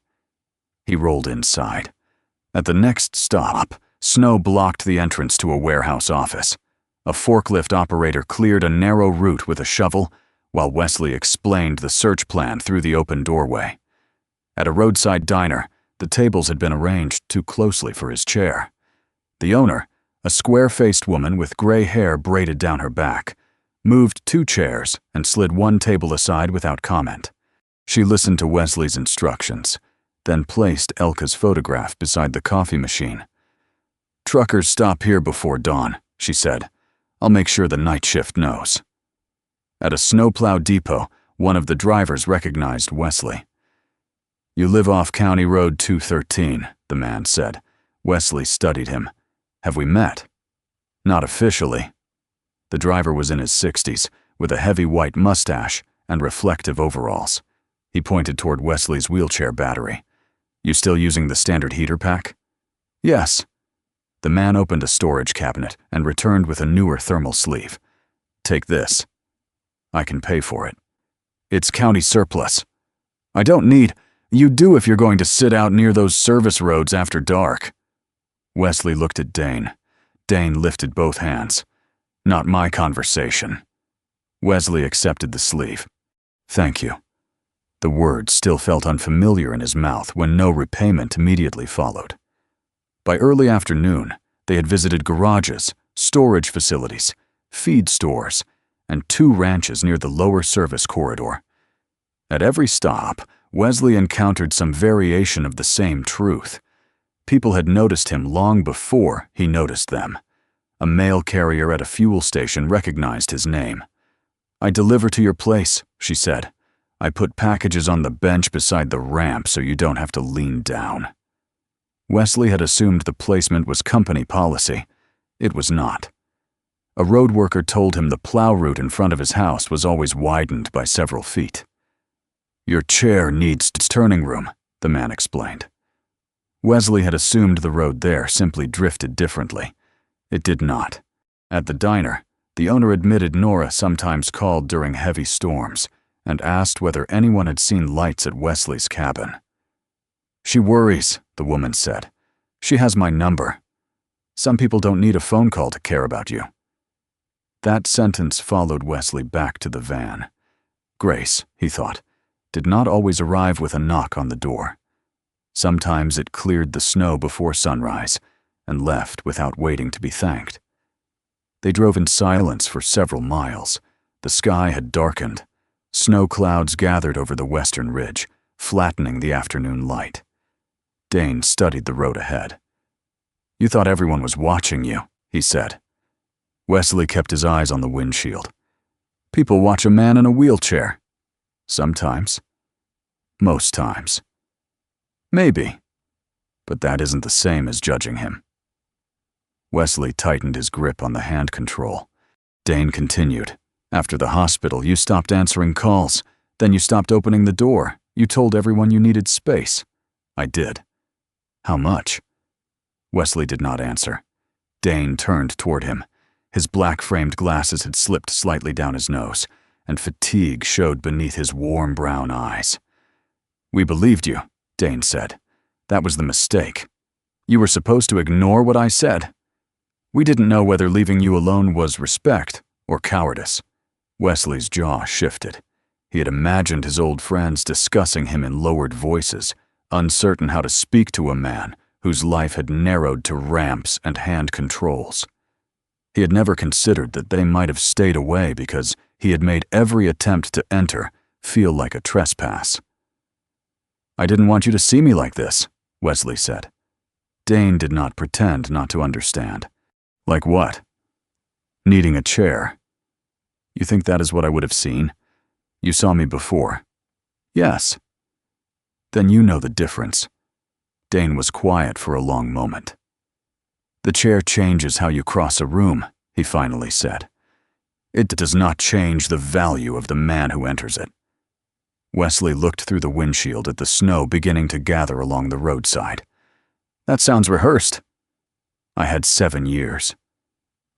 A: He rolled inside. At the next stop, snow blocked the entrance to a warehouse office. A forklift operator cleared a narrow route with a shovel, while Wesley explained the search plan through the open doorway. At a roadside diner, the tables had been arranged too closely for his chair. The owner, a square-faced woman with gray hair braided down her back, moved 2 chairs and slid 1 table aside without comment. She listened to Wesley's instructions, then placed Elka's photograph beside the coffee machine. "Truckers stop here before dawn," she said. "I'll make sure the night shift knows." At a snowplow depot, one of the drivers recognized Wesley. "You live off County Road 213, the man said. Wesley studied him. "Have we met?" "Not officially." The driver was in his 60s, with a heavy white mustache and reflective overalls. He pointed toward Wesley's wheelchair battery. "You still using the standard heater pack?" "Yes." The man opened a storage cabinet and returned with a newer thermal sleeve. "Take this." "I can pay for it." "It's county surplus." "I don't need. You do if you're going to sit out near those service roads after dark." Wesley looked at Dane. Dane lifted both hands. "Not my conversation." Wesley accepted the sleeve. "Thank you." The words still felt unfamiliar in his mouth when no repayment immediately followed. By early afternoon, they had visited garages, storage facilities, feed stores, and 2 ranches near the lower service corridor. At every stop, Wesley encountered some variation of the same truth. People had noticed him long before he noticed them. A mail carrier at a fuel station recognized his name. "I deliver to your place," she said. "I put packages on the bench beside the ramp so you don't have to lean down." Wesley had assumed the placement was company policy. It was not. A road worker told him the plow route in front of his house was always widened by several feet. "Your chair needs turning room," the man explained. Wesley had assumed the road there simply drifted differently. It did not. At the diner, the owner admitted Nora sometimes called during heavy storms and asked whether anyone had seen lights at Wesley's cabin. "She worries," the woman said. "She has my number. Some people don't need a phone call to care about you." That sentence followed Wesley back to the van. Grace, he thought, did not always arrive with a knock on the door. Sometimes it cleared the snow before sunrise and left without waiting to be thanked. They drove in silence for several miles. The sky had darkened. Snow clouds gathered over the western ridge, flattening the afternoon light. Dane studied the road ahead. "You thought everyone was watching you," he said. Wesley kept his eyes on the windshield. "People watch a man in a wheelchair." "Sometimes." "Most times." "Maybe." but that isn't the same as judging him. Wesley tightened his grip on the hand control. Dane continued. After the hospital, you stopped answering calls. Then you stopped opening the door. You told everyone you needed space. I did. How much? Wesley did not answer. Dane turned toward him. His black-framed glasses had slipped slightly down his nose, and fatigue showed beneath his warm brown eyes. We believed you, Dane said. That was the mistake. You were supposed to ignore what I said. We didn't know whether leaving you alone was respect or cowardice. Wesley's jaw shifted. He had imagined his old friends discussing him in lowered voices, uncertain how to speak to a man whose life had narrowed to ramps and hand controls. He had never considered that they might have stayed away because he had made every attempt to enter feel like a trespass. I didn't want you to see me like this, Wesley said. Dane did not pretend not to understand. Like what? Needing a chair. You think that is what I would have seen? You saw me before. Yes. Then you know the difference. Dane was quiet for a long moment. The chair changes how you cross a room, he finally said. It does not change the value of the man who enters it. Wesley looked through the windshield at the snow beginning to gather along the roadside. That sounds rehearsed. I had 7 years.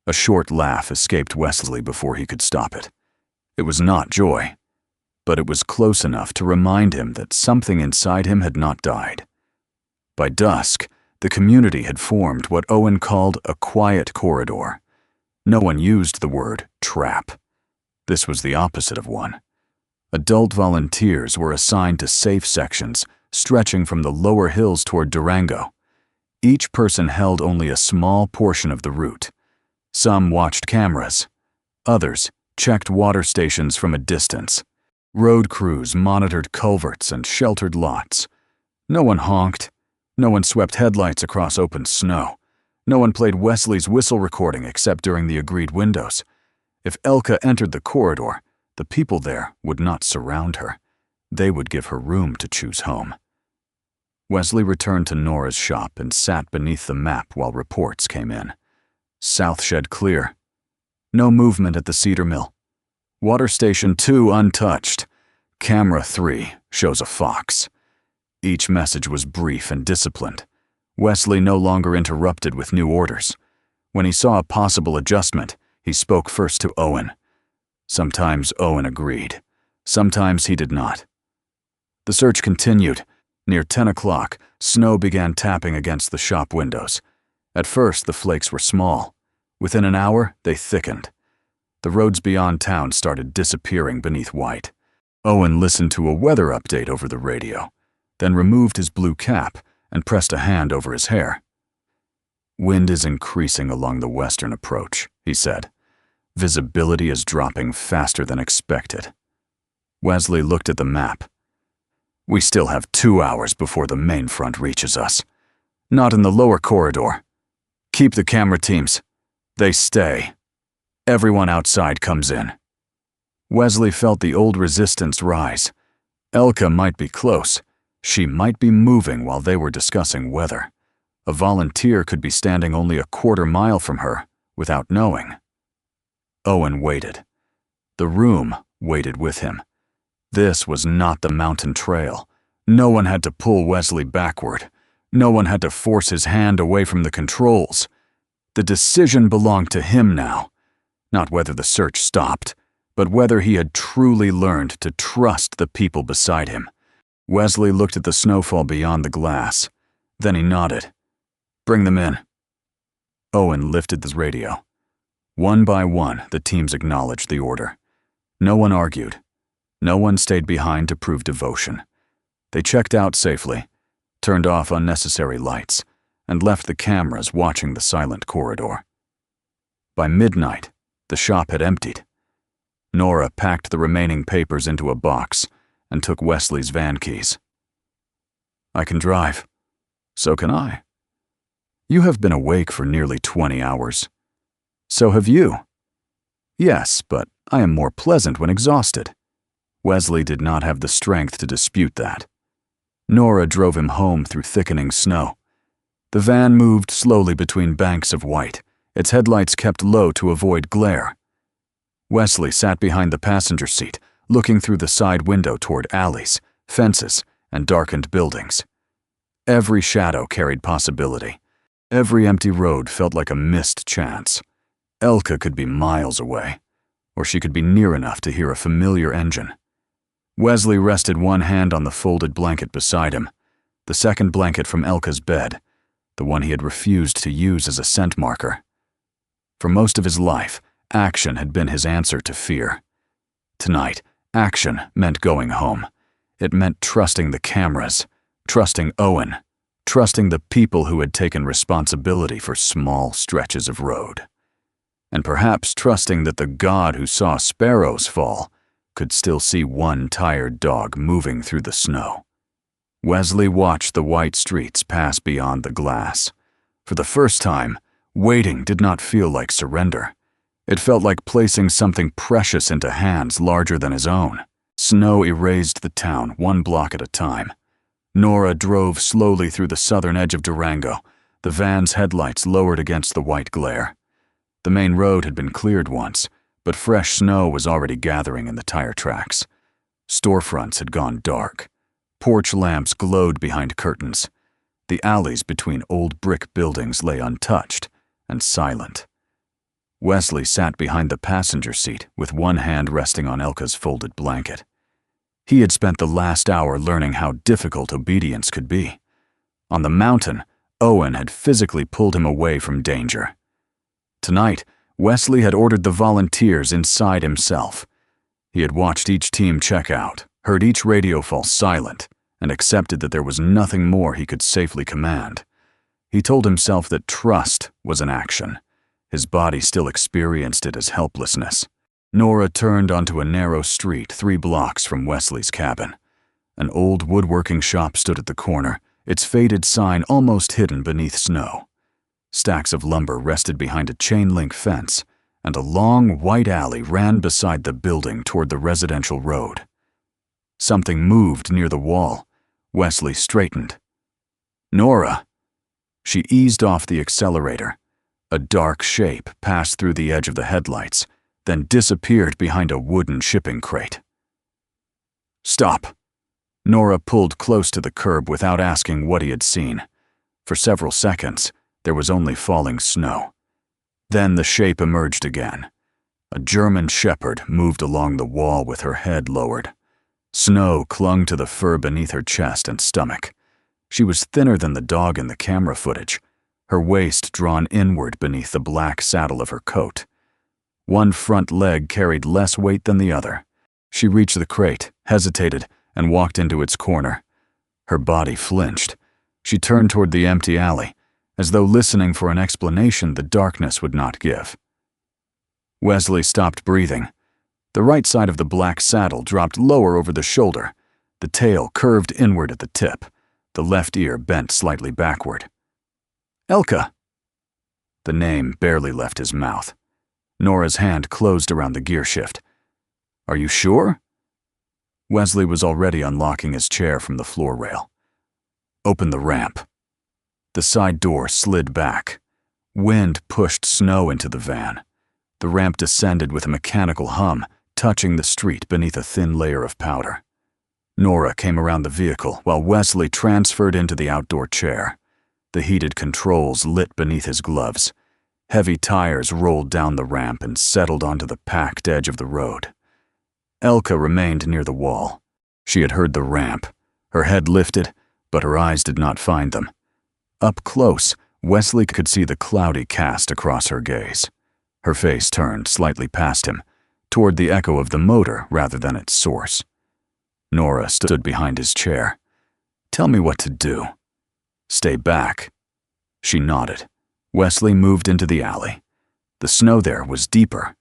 A: A short laugh escaped Wesley before he could stop it. It was not joy, but it was close enough to remind him that something inside him had not died. By dusk, the community had formed what Owen called a quiet corridor. No one used the word trap. This was the opposite of one. Adult volunteers were assigned to safe sections stretching from the lower hills toward Durango. Each person held only a small portion of the route. Some watched cameras. Others checked water stations from a distance. Road crews monitored culverts and sheltered lots. No one honked. No one swept headlights across open snow. No one played Wesley's whistle recording except during the agreed windows. If Elka entered the corridor, the people there would not surround her. They would give her room to choose home. Wesley returned to Nora's shop and sat beneath the map while reports came in. South Shed clear. No movement at the cedar mill. Water station 2 untouched. Camera 3 shows a fox. Each message was brief and disciplined. Wesley no longer interrupted with new orders. When he saw a possible adjustment, he spoke first to Owen. Sometimes Owen agreed. Sometimes he did not. The search continued. Near 10 o'clock, snow began tapping against the shop windows. At first, the flakes were small. Within an hour, they thickened. The roads beyond town started disappearing beneath white. Owen listened to a weather update over the radio, then removed his blue cap and pressed a hand over his hair. Wind is increasing along the western approach, he said. Visibility is dropping faster than expected. Wesley looked at the map. We still have 2 hours before the main front reaches us. Not in the lower corridor. Keep the camera teams. They stay. Everyone outside comes in. Wesley felt the old resistance rise. Elka might be close. She might be moving while they were discussing weather. A volunteer could be standing only a quarter mile from her without knowing. Owen waited. The room waited with him. This was not the mountain trail. No one had to pull Wesley backward. No one had to force his hand away from the controls. The decision belonged to him now. Not whether the search stopped, but whether he had truly learned to trust the people beside him. Wesley looked at the snowfall beyond the glass. Then he nodded. Bring them in. Owen lifted the radio. One by one, the teams acknowledged the order. No one argued. No one stayed behind to prove devotion. They checked out safely, turned off unnecessary lights, and left the cameras watching the silent corridor. By midnight, the shop had emptied. Nora packed the remaining papers into a box and took Wesley's van keys. I can drive. So can I. You have been awake for nearly 20 hours. So have you. Yes, but I am more pleasant when exhausted. Wesley did not have the strength to dispute that. Nora drove him home through thickening snow. The van moved slowly between banks of white, its headlights kept low to avoid glare. Wesley sat behind the passenger seat, looking through the side window toward alleys, fences, and darkened buildings. Every shadow carried possibility. Every empty road felt like a missed chance. Elka could be miles away, or she could be near enough to hear a familiar engine. Wesley rested one hand on the folded blanket beside him, the second blanket from Elka's bed, the one he had refused to use as a scent marker. For most of his life, action had been his answer to fear. Tonight, action meant going home. It meant trusting the cameras, trusting Owen, trusting the people who had taken responsibility for small stretches of road. And perhaps trusting that the God who saw sparrows fall could still see one tired dog moving through the snow. Wesley watched the white streets pass beyond the glass. For the first time, waiting did not feel like surrender. It felt like placing something precious into hands larger than his own. Snow erased the town 1 block at a time. Nora drove slowly through the southern edge of Durango, the van's headlights lowered against the white glare. The main road had been cleared once, but fresh snow was already gathering in the tire tracks. Storefronts had gone dark. Porch lamps glowed behind curtains. The alleys between old brick buildings lay untouched and silent. Wesley sat behind the passenger seat with one hand resting on Elka's folded blanket. He had spent the last hour learning how difficult obedience could be. On the mountain, Owen had physically pulled him away from danger. Tonight, Wesley had ordered the volunteers inside himself. He had watched each team check out, heard each radio fall silent, and accepted that there was nothing more he could safely command. He told himself that trust was an action. His body still experienced it as helplessness. Nora turned onto a narrow street 3 blocks from Wesley's cabin. An old woodworking shop stood at the corner, its faded sign almost hidden beneath snow. Stacks of lumber rested behind a chain-link fence, and a long, white alley ran beside the building toward the residential road. Something moved near the wall. Wesley straightened. Nora! She eased off the accelerator. A dark shape passed through the edge of the headlights, then disappeared behind a wooden shipping crate. Stop! Nora pulled close to the curb without asking what he had seen. For several seconds, there was only falling snow. Then the shape emerged again. A German shepherd moved along the wall with her head lowered. Snow clung to the fur beneath her chest and stomach. She was thinner than the dog in the camera footage, her waist drawn inward beneath the black saddle of her coat. One front leg carried less weight than the other. She reached the crate, hesitated, and walked into its corner. Her body flinched. She turned toward the empty alley, as though listening for an explanation the darkness would not give. Wesley stopped breathing. The right side of the black saddle dropped lower over the shoulder. The tail curved inward at the tip. The left ear bent slightly backward. Elka! The name barely left his mouth. Nora's hand closed around the gear shift. Are you sure? Wesley was already unlocking his chair from the floor rail. Open the ramp. The side door slid back. Wind pushed snow into the van. The ramp descended with a mechanical hum, touching the street beneath a thin layer of powder. Nora came around the vehicle while Wesley transferred into the outdoor chair. The heated controls lit beneath his gloves. Heavy tires rolled down the ramp and settled onto the packed edge of the road. Elka remained near the wall. She had heard the ramp. Her head lifted, but her eyes did not find them. Up close, Wesley could see the cloudy cast across her gaze. Her face turned slightly past him, toward the echo of the motor rather than its source. Nora stood behind his chair. Tell me what to do. Stay back. She nodded. Wesley moved into the alley. The snow there was deeper.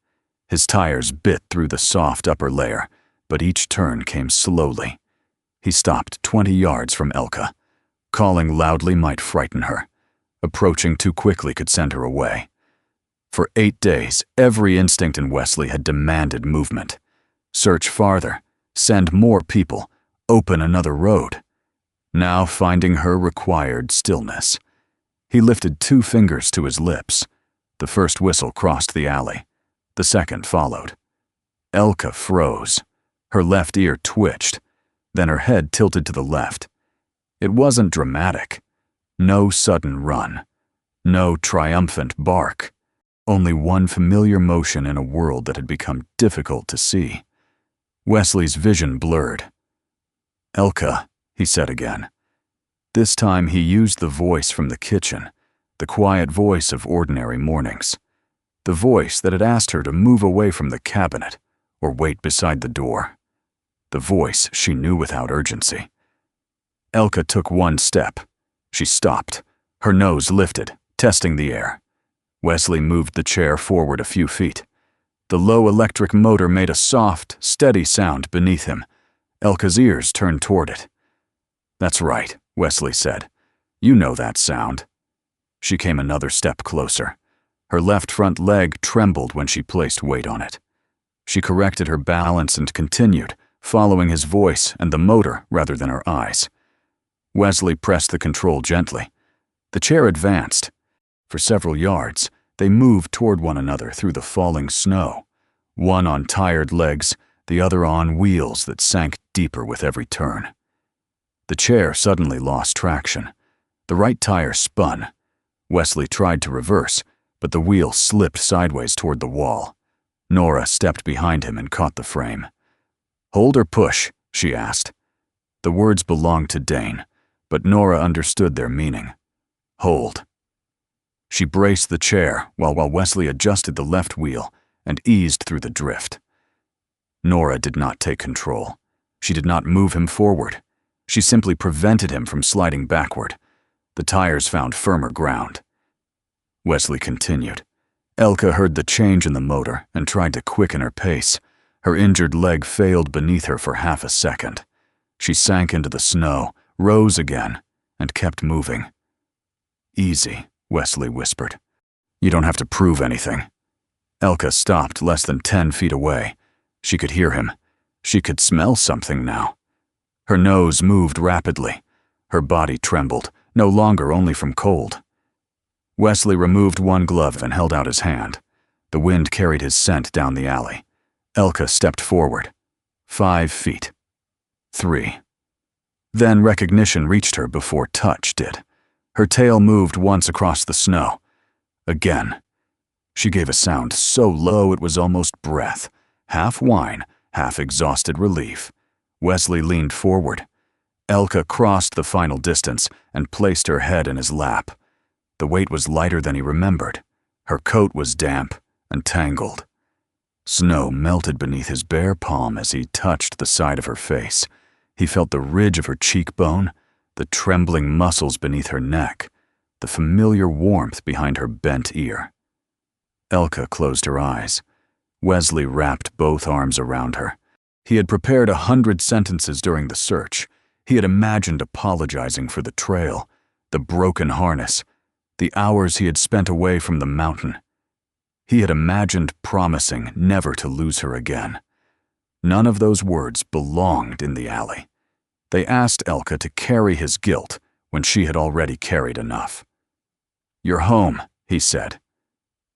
A: His tires bit through the soft upper layer, but each turn came slowly. He stopped 20 yards from Elka. Calling loudly might frighten her. Approaching too quickly could send her away. For 8 days, every instinct in Wesley had demanded movement. Search farther, send more people, open another road. Now finding her required stillness. He lifted 2 fingers to his lips. The first whistle crossed the alley. The second followed. Elka froze. Her left ear twitched. Then her head tilted to the left. It wasn't dramatic. No sudden run. No triumphant bark. Only one familiar motion in a world that had become difficult to see. Wesley's vision blurred. "Elka," he said again. This time he used the voice from the kitchen, the quiet voice of ordinary mornings. The voice that had asked her to move away from the cabinet or wait beside the door. The voice she knew without urgency. Elka took 1 step. She stopped, her nose lifted, testing the air. Wesley moved the chair forward a few feet. The low electric motor made a soft, steady sound beneath him. Elka's ears turned toward it. "That's right," Wesley said. "You know that sound." She came another step closer. Her left front leg trembled when she placed weight on it. She corrected her balance and continued, following his voice and the motor rather than her eyes. Wesley pressed the control gently. The chair advanced. For several yards, they moved toward one another through the falling snow, one on tired legs, the other on wheels that sank deeper with every turn. The chair suddenly lost traction. The right tire spun. Wesley tried to reverse, but the wheel slipped sideways toward the wall. Nora stepped behind him and caught the frame. "Hold or push?" she asked. The words belonged to Dane, but Nora understood their meaning. "Hold." She braced the chair while Wesley adjusted the left wheel and eased through the drift. Nora did not take control. She did not move him forward. She simply prevented him from sliding backward. The tires found firmer ground. Wesley continued. Elka heard the change in the motor and tried to quicken her pace. Her injured leg failed beneath her for half a second. She sank into the snow, rose again, and kept moving. "Easy," Wesley whispered. "You don't have to prove anything." Elka stopped less than 10 feet away. She could hear him. She could smell something now. Her nose moved rapidly. Her body trembled, no longer only from cold. Wesley removed one glove and held out his hand. The wind carried his scent down the alley. Elka stepped forward. 5 feet. 3. Then recognition reached her before touch did. Her tail moved once across the snow. Again. She gave a sound so low it was almost breath, half whine, half exhausted relief. Wesley leaned forward. Elka crossed the final distance and placed her head in his lap. The weight was lighter than he remembered. Her coat was damp and tangled. Snow melted beneath his bare palm as he touched the side of her face. He felt the ridge of her cheekbone, the trembling muscles beneath her neck, the familiar warmth behind her bent ear. Elka closed her eyes. Wesley wrapped both arms around her. He had prepared 100 sentences during the search. He had imagined apologizing for the trail, the broken harness, the hours he had spent away from the mountain. He had imagined promising never to lose her again. None of those words belonged in the alley. They asked Elka to carry his guilt when she had already carried enough. "You're home," he said.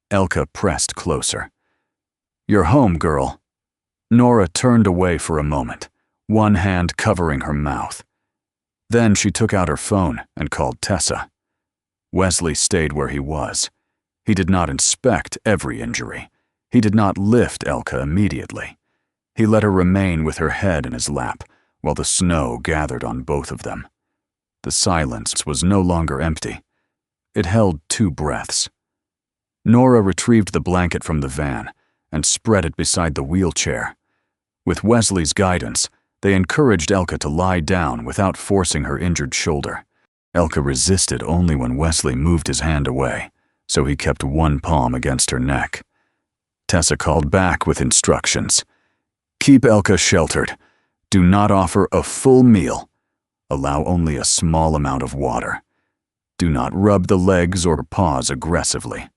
A: Elka pressed closer. "You're home, girl." Nora turned away for a moment, one hand covering her mouth. Then she took out her phone and called Tessa. Wesley stayed where he was. He did not inspect every injury. He did not lift Elka immediately. He let her remain with her head in his lap while the snow gathered on both of them. The silence was no longer empty. It held 2 breaths. Nora retrieved the blanket from the van and spread it beside the wheelchair. With Wesley's guidance, they encouraged Elka to lie down without forcing her injured shoulder. Elka resisted only when Wesley moved his hand away, so he kept one palm against her neck. Tessa called back with instructions. "Keep Elka sheltered. Do not offer a full meal. Allow only a small amount of water. Do not rub the legs or paws aggressively."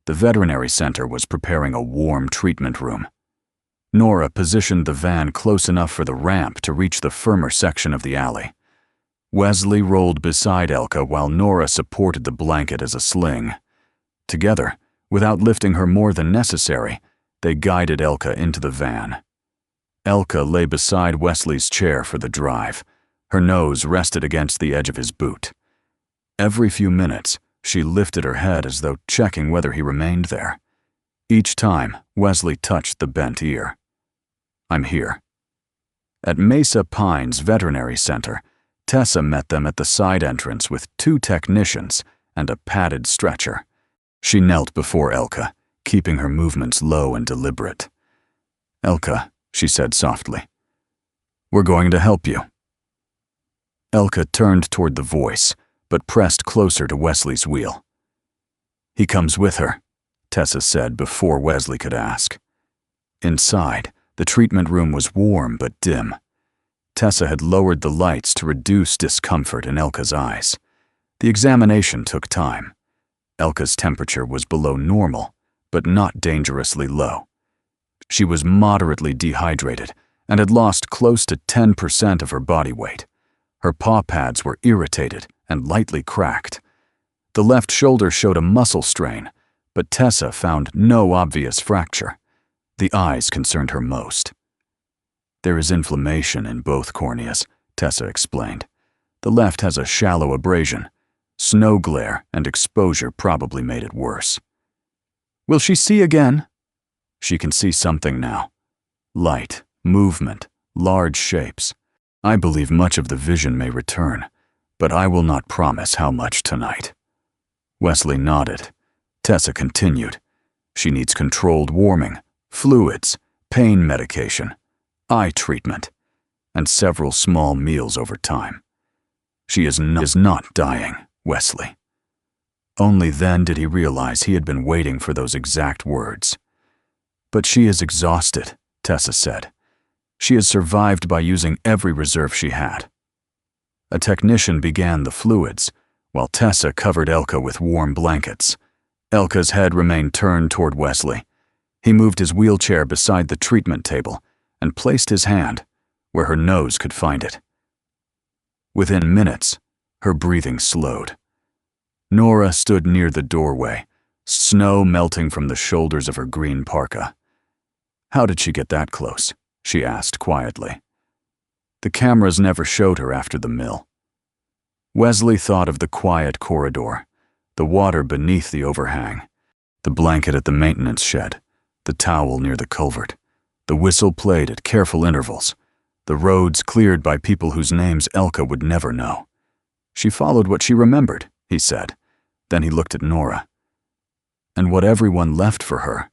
A: The veterinary center was preparing a warm treatment room. Nora positioned the van close enough for the ramp to reach the firmer section of the alley. Wesley rolled beside Elka while Nora supported the blanket as a sling. Together, without lifting her more than necessary, they guided Elka into the van. Elka lay beside Wesley's chair for the drive. Her nose rested against the edge of his boot. Every few minutes, she lifted her head as though checking whether he remained there. Each time, Wesley touched the bent ear. "I'm here." At Mesa Pines Veterinary Center, Tessa met them at the side entrance with 2 technicians and a padded stretcher. She knelt before Elka, keeping her movements low and deliberate. "Elka," she said softly, "we're going to help you." Elka turned toward the voice, but pressed closer to Wesley's wheel. "He comes with her," Tessa said before Wesley could ask. Inside, the treatment room was warm but dim. Tessa had lowered the lights to reduce discomfort in Elka's eyes. The examination took time. Elka's temperature was below normal, but not dangerously low. She was moderately dehydrated and had lost close to 10% of her body weight. Her paw pads were irritated and lightly cracked. The left shoulder showed a muscle strain, but Tessa found no obvious fracture. The eyes concerned her most. "There is inflammation in both corneas," Tessa explained. "The left has a shallow abrasion. Snow glare and exposure probably made it worse." "Will she see again?" "She can see something now. Light, movement, large shapes. I believe much of the vision may return, but I will not promise how much tonight." Wesley nodded. Tessa continued. "She needs controlled warming, fluids, pain medication, eye treatment, and several small meals over time. She is not dying, Wesley." Only then did he realize he had been waiting for those exact words. "But she is exhausted," Tessa said. "She has survived by using every reserve she had." A technician began the fluids, while Tessa covered Elka with warm blankets. Elka's head remained turned toward Wesley. He moved his wheelchair beside the treatment table and placed his hand where her nose could find it. Within minutes, her breathing slowed. Nora stood near the doorway, snow melting from the shoulders of her green parka. "How did she get that close?" she asked quietly. "The cameras never showed her after the mill." Wesley thought of the quiet corridor, the water beneath the overhang, the blanket at the maintenance shed, the towel near the culvert. The whistle played at careful intervals, the roads cleared by people whose names Elka would never know. "She followed what she remembered," he said. Then he looked at Nora. "And what everyone left for her."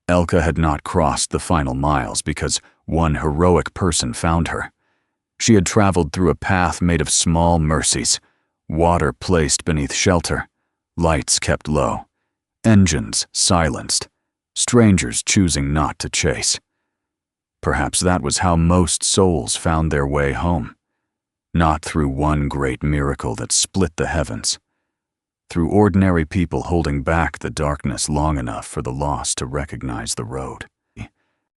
A: Elka had not crossed the final miles because one heroic person found her. She had traveled through a path made of small mercies, water placed beneath shelter, lights kept low, engines silenced, strangers choosing not to chase. Perhaps that was how most souls found their way home. Not through one great miracle that split the heavens. Through ordinary people holding back the darkness long enough for the lost to recognize the road.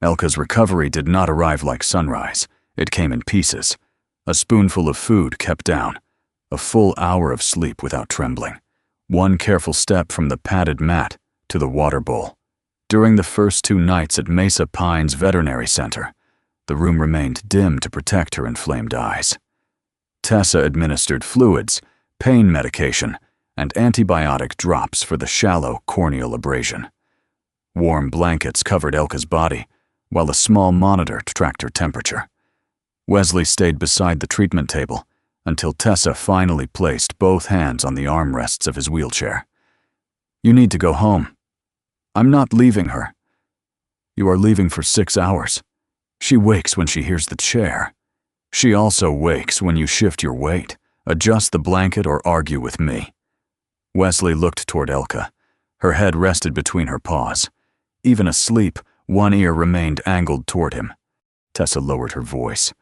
A: Elka's recovery did not arrive like sunrise. It came in pieces. A spoonful of food kept down. A full hour of sleep without trembling. One careful step from the padded mat to the water bowl. During the first 2 nights at Mesa Pines Veterinary Center, the room remained dim to protect her inflamed eyes. Tessa administered fluids, pain medication, and antibiotic drops for the shallow corneal abrasion. Warm blankets covered Elka's body, while a small monitor tracked her temperature. Wesley stayed beside the treatment table until Tessa finally placed both hands on the armrests of his wheelchair. "You need to go home." "I'm not leaving her." "You are leaving for 6 hours. She wakes when she hears the chair. She also wakes when you shift your weight, adjust the blanket, or argue with me." Wesley looked toward Elka. Her head rested between her paws. Even asleep, one ear remained angled toward him. Tessa lowered her voice.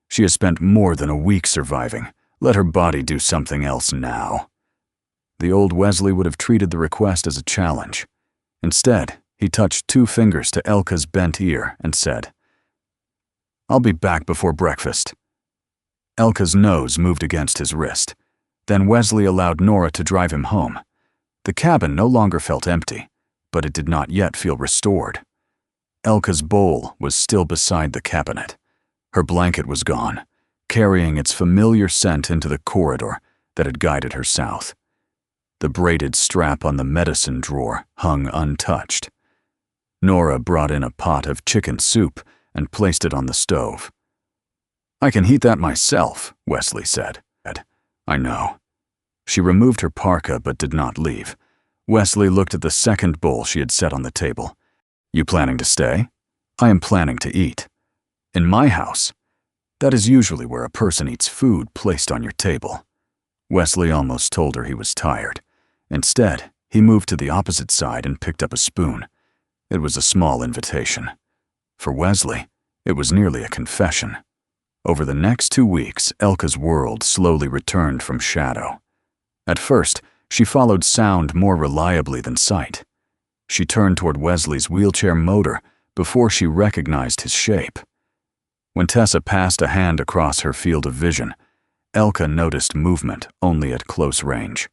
A: "She has spent more than a week surviving. Let her body do something else now." The old Wesley would have treated the request as a challenge. Instead, he touched 2 fingers to Elka's bent ear and said, "I'll be back before breakfast." Elka's nose moved against his wrist. Then Wesley allowed Nora to drive him home. The cabin no longer felt empty, but it did not yet feel restored. Elka's bowl was still beside the cabinet. Her blanket was gone, carrying its familiar scent into the corridor that had guided her south. The braided strap on the medicine drawer hung untouched. Nora brought in a pot of chicken soup and placed it on the stove. "I can heat that myself," Wesley said. "I know." She removed her parka but did not leave. Wesley looked at the second bowl she had set on the table. "You planning to stay?" "I am planning to eat." "In my house?" "That is usually where a person eats food placed on your table." Wesley almost told her he was tired. Instead, he moved to the opposite side and picked up a spoon. It was a small invitation. For Wesley, it was nearly a confession. Over the next 2 weeks, Elka's world slowly returned from shadow. At first, she followed sound more reliably than sight. She turned toward Wesley's wheelchair motor before she recognized his shape. When Tessa passed a hand across her field of vision, Elka noticed movement only at close range.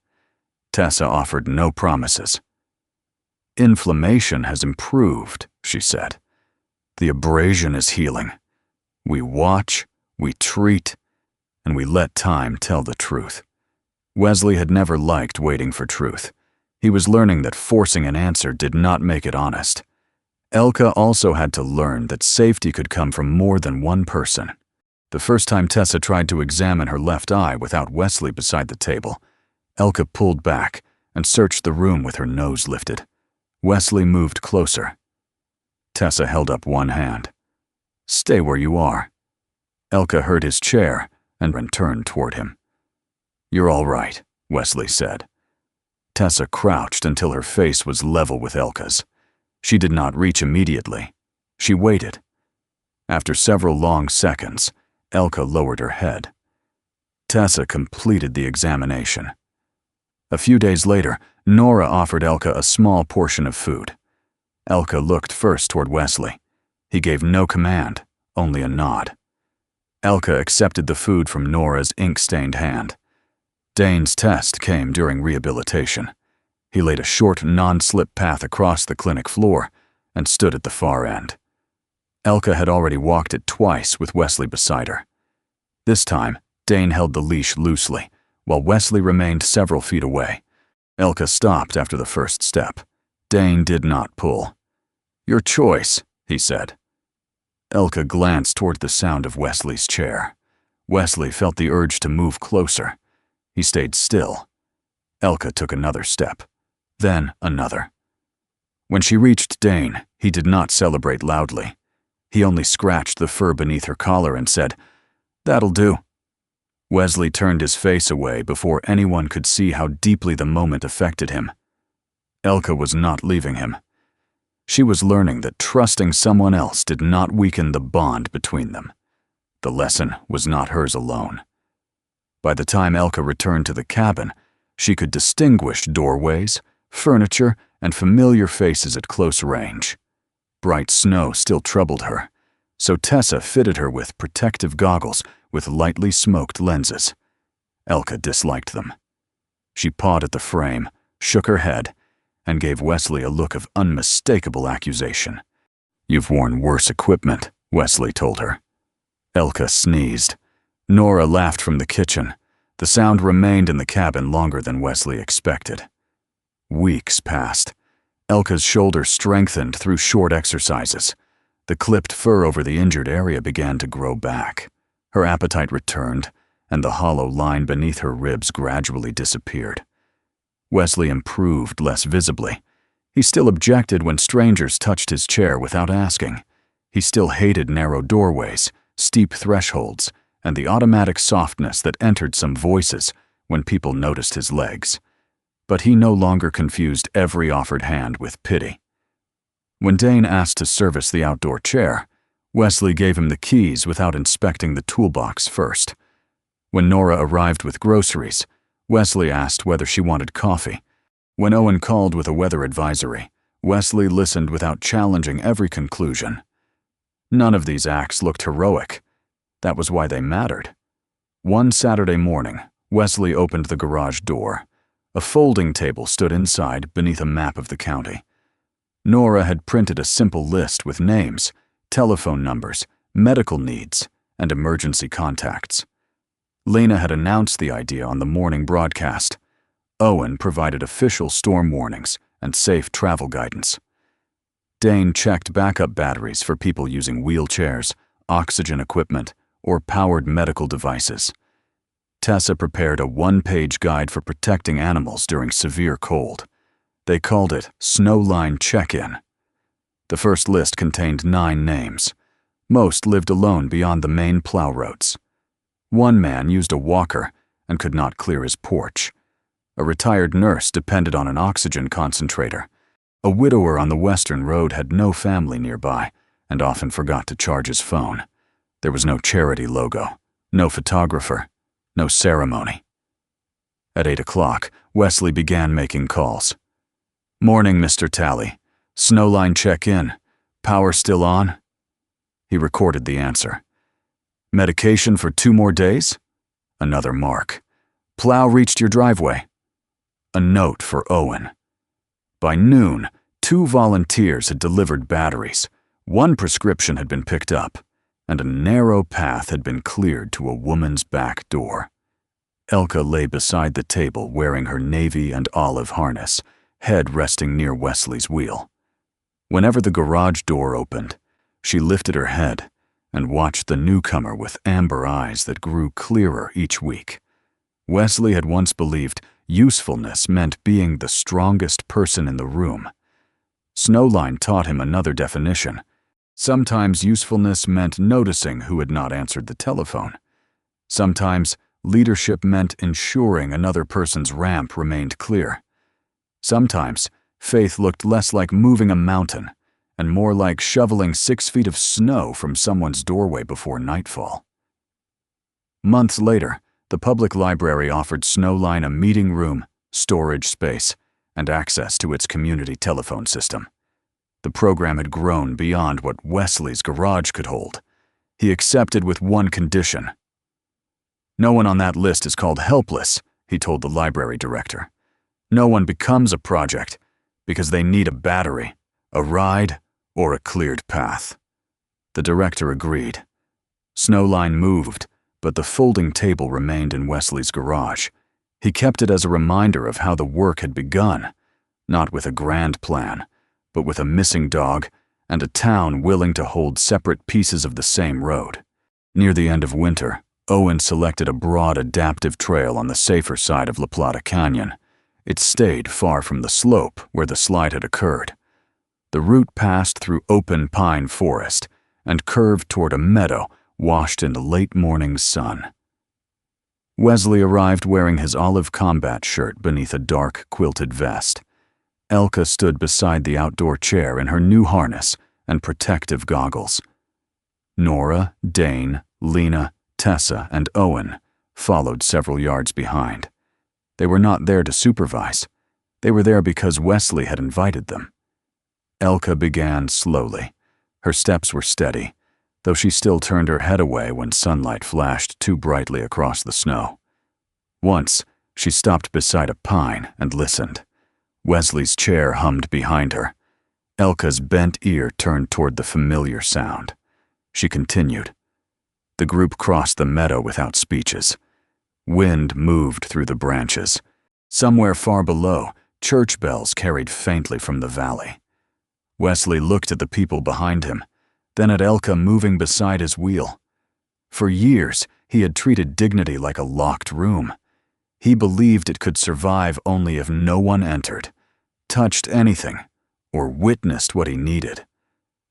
A: Tessa offered no promises. "Inflammation has improved," she said. "The abrasion is healing. We watch, we treat, and we let time tell the truth." Wesley had never liked waiting for truth. He was learning that forcing an answer did not make it honest. Elka also had to learn that safety could come from more than one person. The first time Tessa tried to examine her left eye without Wesley beside the table, Elka pulled back and searched the room with her nose lifted. Wesley moved closer. Tessa held up one hand. "Stay where you are." Elka heard his chair and turned toward him. "You're all right," Wesley said. Tessa crouched until her face was level with Elka's. She did not reach immediately. She waited. After several long seconds, Elka lowered her head. Tessa completed the examination. A few days later, Nora offered Elka a small portion of food. Elka looked first toward Wesley. He gave no command, only a nod. Elka accepted the food from Nora's ink-stained hand. Dane's test came during rehabilitation. He laid a short, non-slip path across the clinic floor and stood at the far end. Elka had already walked it twice with Wesley beside her. This time, Dane held the leash loosely, while Wesley remained several feet away. Elka stopped after the first step. Dane did not pull. "Your choice," he said. Elka glanced toward the sound of Wesley's chair. Wesley felt the urge to move closer. He stayed still. Elka took another step, then another. When she reached Dane, he did not celebrate loudly. He only scratched the fur beneath her collar and said, "That'll do." Wesley turned his face away before anyone could see how deeply the moment affected him. Elka was not leaving him. She was learning that trusting someone else did not weaken the bond between them. The lesson was not hers alone. By the time Elka returned to the cabin, she could distinguish doorways, furniture, and familiar faces at close range. Bright snow still troubled her, so Tessa fitted her with protective goggles with lightly smoked lenses. Elka disliked them. She pawed at the frame, shook her head, and gave Wesley a look of unmistakable accusation. "You've worn worse equipment," Wesley told her. Elka sneezed. Nora laughed from the kitchen. The sound remained in the cabin longer than Wesley expected. Weeks passed. Elka's shoulder strengthened through short exercises. The clipped fur over the injured area began to grow back. Her appetite returned, and the hollow line beneath her ribs gradually disappeared. Wesley improved less visibly. He still objected when strangers touched his chair without asking. He still hated narrow doorways, steep thresholds, and the automatic softness that entered some voices when people noticed his legs. But he no longer confused every offered hand with pity. When Dane asked to service the outdoor chair, Wesley gave him the keys without inspecting the toolbox first. When Nora arrived with groceries, Wesley asked whether she wanted coffee. When Owen called with a weather advisory, Wesley listened without challenging every conclusion. None of these acts looked heroic. That was why they mattered. One Saturday morning, Wesley opened the garage door. A folding table stood inside beneath a map of the county. Nora had printed a simple list with names, telephone numbers, medical needs, and emergency contacts. Lena had announced the idea on the morning broadcast. Owen provided official storm warnings and safe travel guidance. Dane checked backup batteries for people using wheelchairs, oxygen equipment, or powered medical devices. Tessa prepared a one-page guide for protecting animals during severe cold. They called it Snowline Check-In. The first list contained 9 names. Most lived alone beyond the main plow roads. One man used a walker and could not clear his porch. A retired nurse depended on an oxygen concentrator. A widower on the western road had no family nearby and often forgot to charge his phone. There was no charity logo, no photographer, no ceremony. At 8 o'clock, Wesley began making calls. "Morning, Mr. Talley. Snowline check-in. Power still on?" He recorded the answer. "Medication for 2 more days?" Another mark. "Plow reached your driveway?" A note for Owen. By noon, 2 volunteers had delivered batteries. 1 prescription had been picked up, and a narrow path had been cleared to a woman's back door. Elka lay beside the table wearing her navy and olive harness, head resting near Wesley's wheel. Whenever the garage door opened, she lifted her head and watched the newcomer with amber eyes that grew clearer each week. Wesley had once believed usefulness meant being the strongest person in the room. Snowline taught him another definition. Sometimes usefulness meant noticing who had not answered the telephone. Sometimes leadership meant ensuring another person's ramp remained clear. Sometimes faith looked less like moving a mountain and more like shoveling 6 feet of snow from someone's doorway before nightfall. Months later, the public library offered Snowline a meeting room, storage space, and access to its community telephone system. The program had grown beyond what Wesley's garage could hold. He accepted with one condition. "No one on that list is called helpless," he told the library director. "No one becomes a project because they need a battery, a ride, or a cleared path." The director agreed. Snowline moved, but the folding table remained in Wesley's garage. He kept it as a reminder of how the work had begun, not with a grand plan, but with a missing dog and a town willing to hold separate pieces of the same road. Near the end of winter, Owen selected a broad adaptive trail on the safer side of La Plata Canyon. It stayed far from the slope where the slide had occurred. The route passed through open pine forest and curved toward a meadow washed in the late morning sun. Wesley arrived wearing his olive combat shirt beneath a dark quilted vest. Elka stood beside the outdoor chair in her new harness and protective goggles. Nora, Dane, Lena, Tessa, and Owen followed several yards behind. They were not there to supervise. They were there because Wesley had invited them. Elka began slowly. Her steps were steady, though she still turned her head away when sunlight flashed too brightly across the snow. Once, she stopped beside a pine and listened. Wesley's chair hummed behind her. Elka's bent ear turned toward the familiar sound. She continued. The group crossed the meadow without speeches. Wind moved through the branches. Somewhere far below, church bells carried faintly from the valley. Wesley looked at the people behind him, then at Elka moving beside his wheel. For years, he had treated dignity like a locked room. He believed it could survive only if no one entered, touched anything, or witnessed what he needed.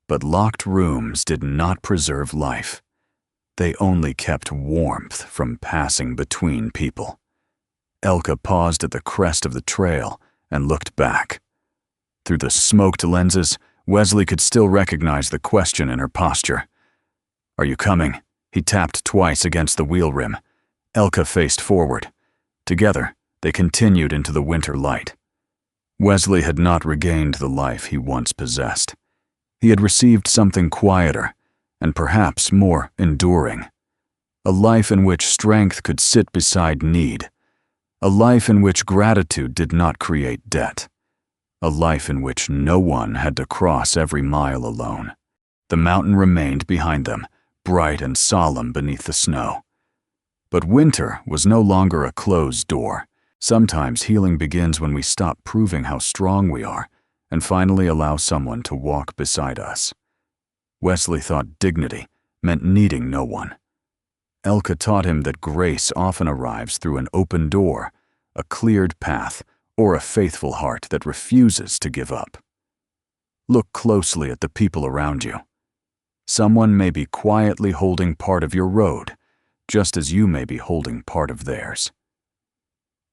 A: But locked rooms did not preserve life. They only kept warmth from passing between people. Elka paused at the crest of the trail and looked back. Through the smoked lenses, Wesley could still recognize the question in her posture. "Are you coming?" He tapped twice against the wheel rim. Elka faced forward. Together, they continued into the winter light. Wesley had not regained the life he once possessed. He had received something quieter and perhaps more enduring. A life in which strength could sit beside need. A life in which gratitude did not create debt. A life in which no one had to cross every mile alone. The mountain remained behind them, bright and solemn beneath the snow. But winter was no longer a closed door. Sometimes healing begins when we stop proving how strong we are and finally allow someone to walk beside us. Wesley thought dignity meant needing no one. Elka taught him that grace often arrives through an open door, a cleared path, or a faithful heart that refuses to give up. Look closely at the people around you. Someone may be quietly holding part of your road, just as you may be holding part of theirs.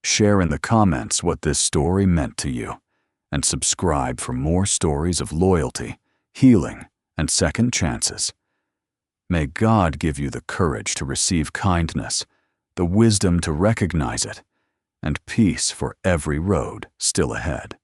A: Share in the comments what this story meant to you, and subscribe for more stories of loyalty, healing, and second chances. May God give you the courage to receive kindness, the wisdom to recognize it, and peace for every road still ahead.